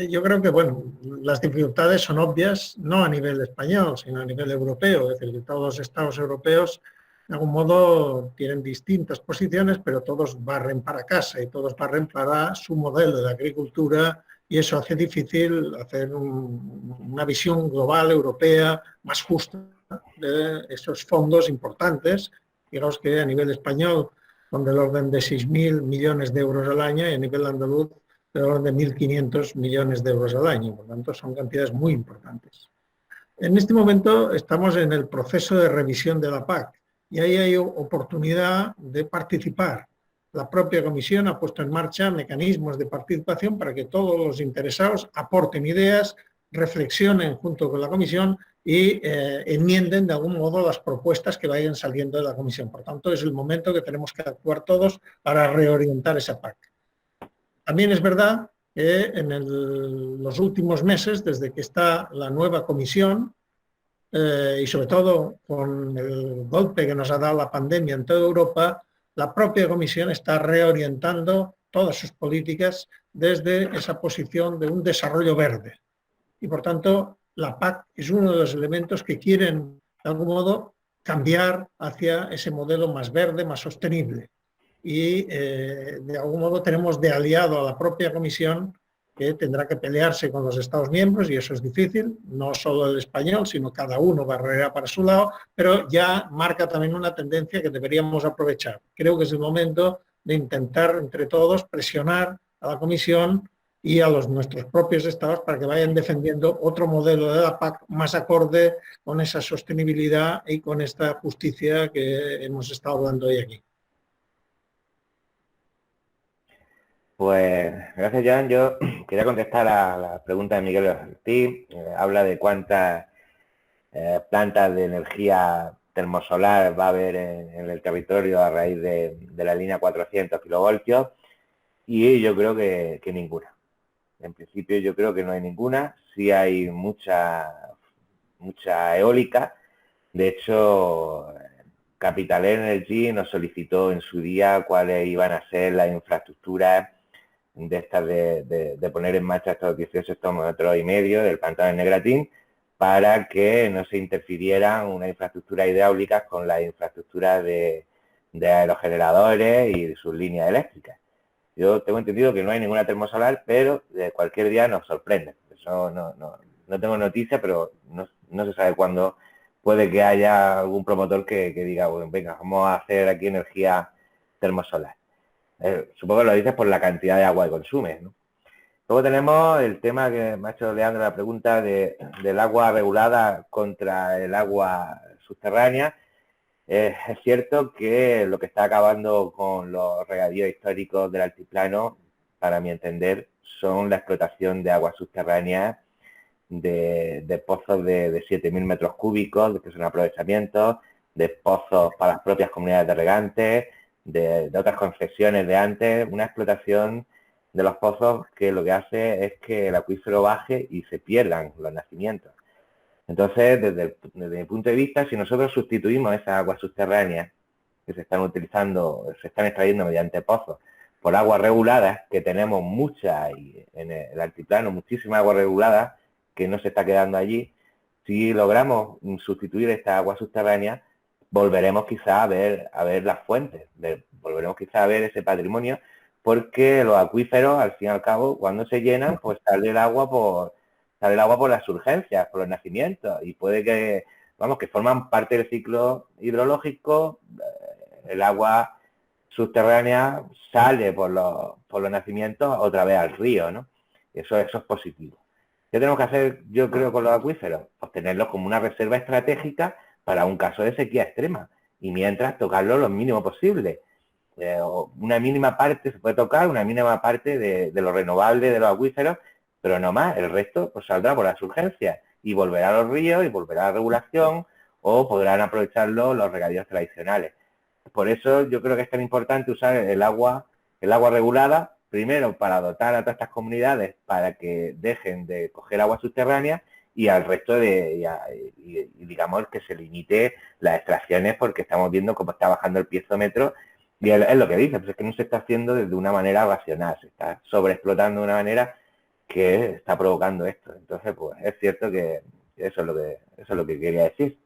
Yo creo que, bueno, las dificultades son obvias, no a nivel español, sino a nivel europeo. Es decir, que todos los estados europeos, de algún modo, tienen distintas posiciones, pero todos barren para casa y todos barren para su modelo de agricultura, y eso hace difícil hacer una visión global europea más justa de esos fondos importantes. Digamos que a nivel español son del orden de 6.000 millones de euros al año, y a nivel andaluz del orden de 1.500 millones de euros al año. Por lo tanto, son cantidades muy importantes. En este momento estamos en el proceso de revisión de la PAC, y ahí hay oportunidad de participar. La propia Comisión ha puesto en marcha mecanismos de participación para que todos los interesados aporten ideas, reflexionen junto con la Comisión y enmienden de algún modo las propuestas que vayan saliendo de la Comisión. Por tanto, es el momento que tenemos que actuar todos para reorientar esa PAC. También es verdad que en los últimos meses, desde que está la nueva Comisión, y sobre todo con el golpe que nos ha dado la pandemia en toda Europa, la propia Comisión está reorientando todas sus políticas desde esa posición de un desarrollo verde. Y por tanto, la PAC es uno de los elementos que quieren, de algún modo, cambiar hacia ese modelo más verde, más sostenible. Y de algún modo tenemos de aliado a la propia Comisión, que tendrá que pelearse con los Estados miembros, y eso es difícil, no solo el español, sino cada uno barrerá para su lado, pero ya marca también una tendencia que deberíamos aprovechar. Creo que es el momento de intentar entre todos presionar a la Comisión y a nuestros propios estados para que vayan defendiendo otro modelo de la PAC más acorde con esa sostenibilidad y con esta justicia que hemos estado hablando hoy aquí. Pues gracias, Joan. Yo quería contestar a la pregunta de Miguel Ortiz. Habla de cuántas plantas de energía termosolar va a haber en el territorio a raíz de la línea 400 kilovoltios, y yo creo que ninguna. En principio yo creo que no hay ninguna. Sí hay mucha eólica. De hecho, Capital Energy nos solicitó en su día cuáles iban a ser las infraestructuras de estas de poner en marcha estos 18 hectómetros y medio del pantano de Negratín, para que no se interfirieran unas infraestructuras hidráulicas con las infraestructuras de aerogeneradores y sus líneas eléctricas. Yo tengo entendido que no hay ninguna termosolar, pero cualquier día nos sorprende. Eso no tengo noticia, pero no se sabe cuándo puede que haya algún promotor que diga, bueno, venga, vamos a hacer aquí energía termosolar. Supongo que lo dices por la cantidad de agua que consumes, ¿no? Luego tenemos el tema que me ha hecho Leandro la pregunta del agua regulada contra el agua subterránea. Es cierto que lo que está acabando con los regadíos históricos del altiplano, para mi entender, son la explotación de aguas subterráneas de pozos de 7.000 metros cúbicos, que son aprovechamientos, de pozos para las propias comunidades de regantes, de otras concesiones de antes, una explotación de los pozos que lo que hace es que el acuífero baje y se pierdan los nacimientos. Entonces, desde mi punto de vista, si nosotros sustituimos esas aguas subterráneas que se están utilizando, se están extrayendo mediante pozos, por aguas reguladas, que tenemos muchas, y en el altiplano muchísimas aguas reguladas, que no se está quedando allí, si logramos sustituir estas aguas subterráneas, volveremos quizá a ver las fuentes, volveremos quizá a ver ese patrimonio, porque los acuíferos, al fin y al cabo, cuando se llenan, pues sale el agua por las urgencias, por los nacimientos, y puede que, vamos, que forman parte del ciclo hidrológico. El agua subterránea sale por los nacimientos otra vez al río, ¿no? Eso es positivo. ¿Qué tenemos que hacer, yo creo, con los acuíferos? Pues tenerlos como una reserva estratégica para un caso de sequía extrema, y mientras tocarlo lo mínimo posible. Una mínima parte se puede tocar, una mínima parte de lo renovable de los acuíferos, pero no más. El resto pues saldrá por las urgencias y volverá a los ríos y volverá a la regulación, o podrán aprovecharlo los regadíos tradicionales. Por eso yo creo que es tan importante usar el agua regulada, primero para dotar a todas estas comunidades para que dejen de coger agua subterránea, y al resto digamos que se limite las extracciones, porque estamos viendo cómo está bajando el piezómetro, y es lo que dice, pues es que no se está haciendo de una manera racional, se está sobreexplotando de una manera que está provocando esto. Entonces, pues es cierto que eso es lo que quería decir.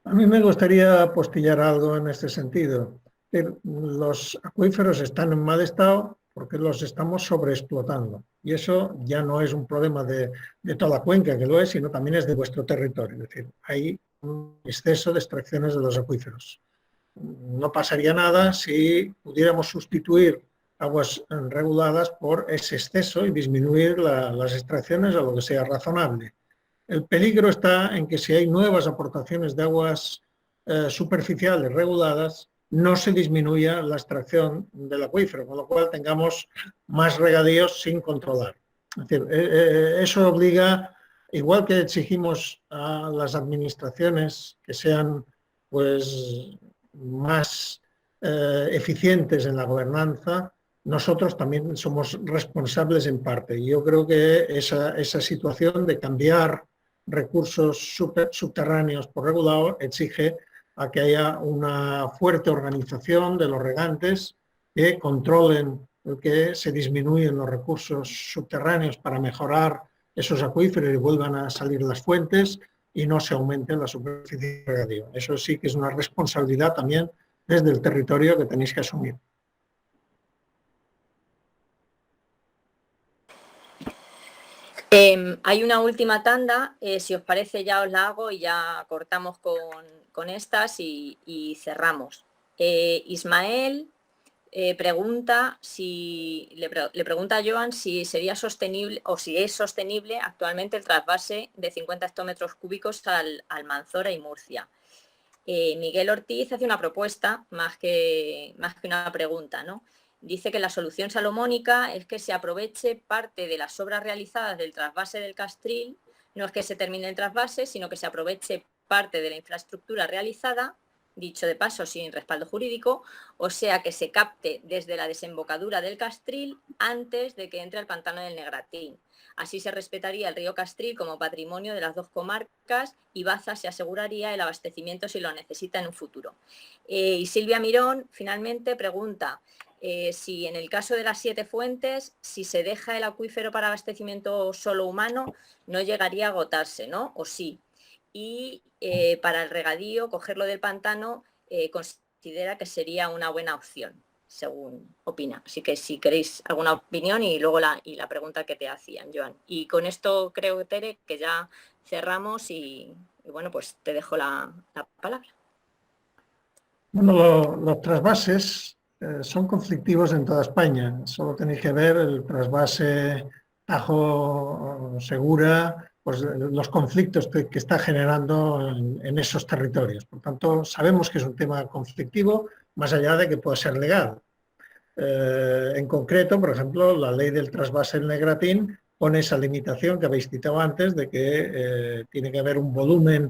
A mí me gustaría apostillar algo en este sentido. Los acuíferos están en mal estado porque los estamos sobreexplotando. Y eso ya no es un problema de toda Cuenca, que lo es, sino también es de vuestro territorio. Es decir, hay un exceso de extracciones de los acuíferos. No pasaría nada si pudiéramos sustituir aguas reguladas por ese exceso y disminuir las extracciones a lo que sea razonable. El peligro está en que si hay nuevas aportaciones de aguas superficiales reguladas, no se disminuya la extracción del acuífero, con lo cual tengamos más regadíos sin controlar. Es decir, eso obliga, igual que exigimos a las administraciones que sean pues, más eficientes en la gobernanza, nosotros también somos responsables en parte. Y yo creo que esa situación de cambiar recursos subterráneos por regulado exige a que haya una fuerte organización de los regantes que controlen que se disminuyen los recursos subterráneos para mejorar esos acuíferos y vuelvan a salir las fuentes y no se aumente la superficie de regadío. Eso sí que es una responsabilidad también desde el territorio que tenéis que asumir. Hay una última tanda, si os parece ya os la hago y ya cortamos con estas y cerramos. Ismael pregunta le pregunta a Joan si sería sostenible o si es sostenible actualmente el trasvase de 50 hectómetros cúbicos al Almanzora y Murcia. Miguel Ortiz hace una propuesta más que una pregunta, ¿no? Dice que la solución salomónica es que se aproveche parte de las obras realizadas del trasvase del Castril, no es que se termine el trasvase, sino que se aproveche parte de la infraestructura realizada, dicho de paso sin respaldo jurídico, o sea que se capte desde la desembocadura del Castril antes de que entre al pantano del Negratín. Así se respetaría el río Castril como patrimonio de las dos comarcas y Baza se aseguraría el abastecimiento si lo necesita en un futuro. Y Silvia Mirón finalmente pregunta si en el caso de las 7 fuentes, si se deja el acuífero para abastecimiento solo humano, no llegaría a agotarse, ¿no? O sí. Y para el regadío, cogerlo del pantano, considera que sería una buena opción, según opina. Así que si queréis alguna opinión y luego la pregunta que te hacían, Joan. Y con esto creo, Tere, que ya cerramos y bueno, pues te dejo la palabra. Bueno, los trasvases son conflictivos en toda España. Solo tenéis que ver el trasvase Tajo-Segura, pues los conflictos que está generando en esos territorios. Por tanto, sabemos que es un tema conflictivo, más allá de que pueda ser legal. En concreto, por ejemplo, la ley del trasvase en Negratín pone esa limitación que habéis citado antes de que tiene que haber un volumen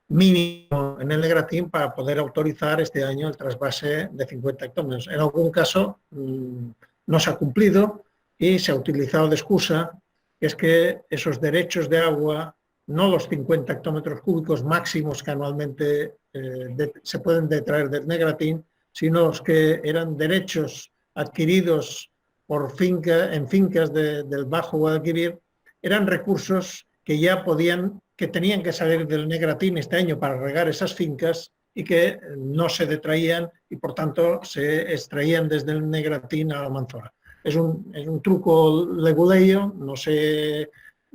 mínimo en el Negratín para poder autorizar este año el trasvase de 50 hectómetros. En algún caso no se ha cumplido y se ha utilizado de excusa, que es que esos derechos de agua, no los 50 hectómetros cúbicos máximos que anualmente se pueden detraer del Negratín, sino los que eran derechos adquiridos en fincas del Bajo Guadalquivir, eran recursos que ya que tenían que salir del Negratín este año para regar esas fincas y que no se detraían y por tanto se extraían desde el Negratín a la Manzora. Es un truco leguleyo, no sé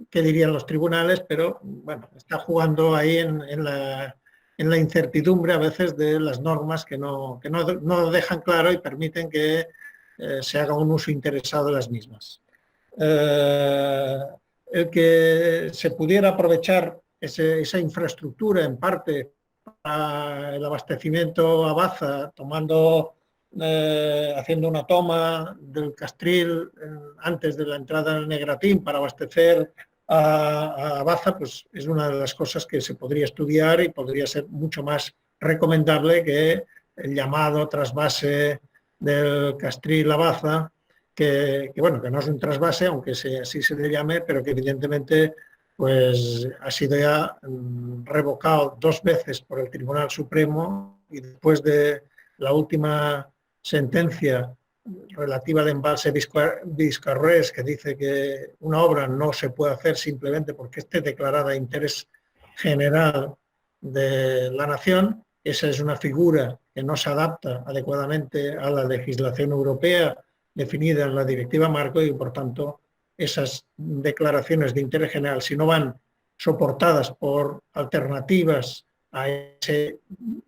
qué dirían los tribunales, pero bueno, está jugando ahí en la incertidumbre a veces de las normas que no dejan claro y permiten que se haga un uso interesado de las mismas. El que se pudiera aprovechar esa infraestructura en parte para el abastecimiento a Baza, haciendo una toma del Castril antes de la entrada del Negratín para abastecer a Baza, pues es una de las cosas que se podría estudiar y podría ser mucho más recomendable que el llamado trasvase del Castril a Baza, que no es un trasvase, aunque así se le llame, pero que evidentemente pues, ha sido ya revocado 2 veces por el Tribunal Supremo y después de la última sentencia relativa al embalse Viscarroés, que dice que una obra no se puede hacer simplemente porque esté declarada de interés general de la nación. Esa es una figura que no se adapta adecuadamente a la legislación europea definida en la Directiva Marco y, por tanto, esas declaraciones de interés general, si no van soportadas por alternativas a ese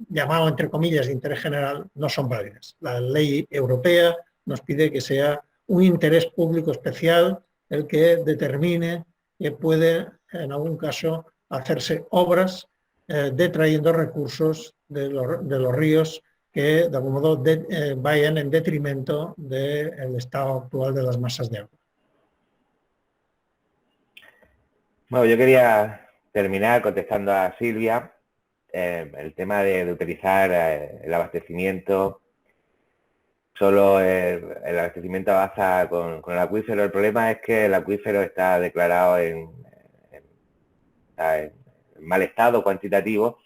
llamado, entre comillas, de interés general, no son válidas. La ley europea nos pide que sea un interés público especial el que determine que puede, en algún caso, hacerse obras detrayendo recursos de los ríos que, de algún modo, vayan en detrimento del estado actual de las masas de agua. Bueno, yo quería terminar contestando a Silvia el tema de utilizar el abastecimiento, solo el abastecimiento a Baza con el acuífero. El problema es que el acuífero está declarado en mal estado cuantitativo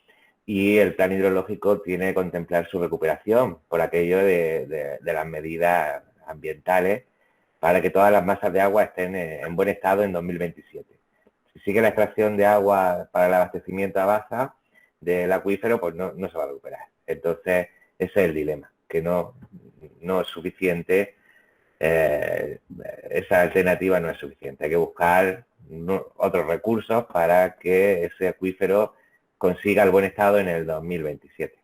y el plan hidrológico tiene que contemplar su recuperación por aquello de las medidas ambientales para que todas las masas de agua estén en buen estado en 2027. Si sigue la extracción de agua para el abastecimiento a Baza del acuífero, pues no se va a recuperar. Entonces, ese es el dilema, que no es suficiente, esa alternativa no es suficiente. Hay que buscar otros recursos para que ese acuífero consiga el buen estado en el 2027.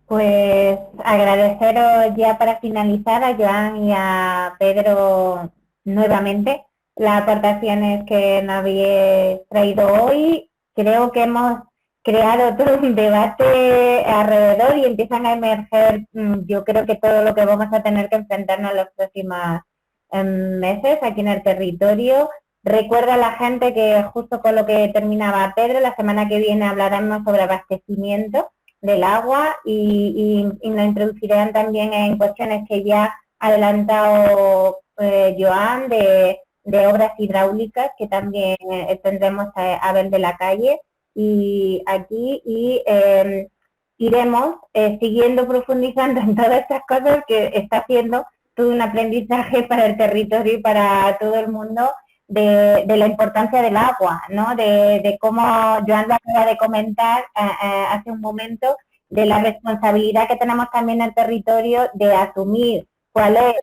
Pues agradeceros ya para finalizar a Joan y a Pedro nuevamente las aportaciones que nos habéis traído hoy. Creo que hemos creado todo un debate alrededor y empiezan a emerger, yo creo que todo lo que vamos a tener que enfrentarnos en los próximos meses aquí en el territorio. Recuerda a la gente que justo con lo que terminaba Pedro, la semana que viene hablaremos sobre abastecimiento del agua y nos introducirán también en cuestiones que ya ha adelantado Joan de obras hidráulicas que también tendremos a ver de la calle y aquí iremos siguiendo profundizando en todas estas cosas que está haciendo todo un aprendizaje para el territorio y para todo el mundo de la importancia del agua, ¿no? De cómo Joan lo acaba de comentar hace un momento, de la responsabilidad que tenemos también en el territorio de asumir cuál es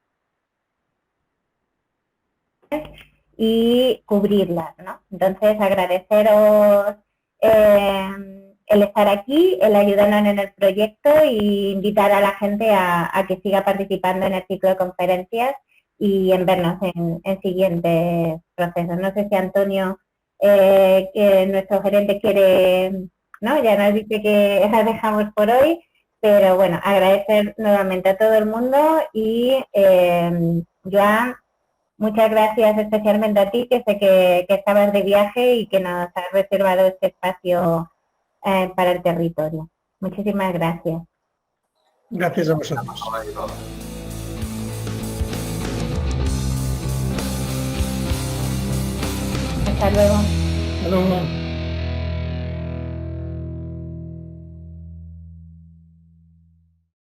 y cubrirlas, ¿no? Entonces, agradeceros el estar aquí, el ayudarnos en el proyecto e invitar a la gente a que siga participando en el ciclo de conferencias y en vernos en siguientes procesos. No sé si Antonio, que nuestro gerente, quiere, ¿no? Ya nos dice que la dejamos por hoy, pero bueno, agradecer nuevamente a todo el mundo y Joan, muchas gracias especialmente a ti, que sé que estabas de viaje y que nos has reservado este espacio para el territorio. Muchísimas gracias. Gracias a vosotros. Hasta luego. Hasta luego.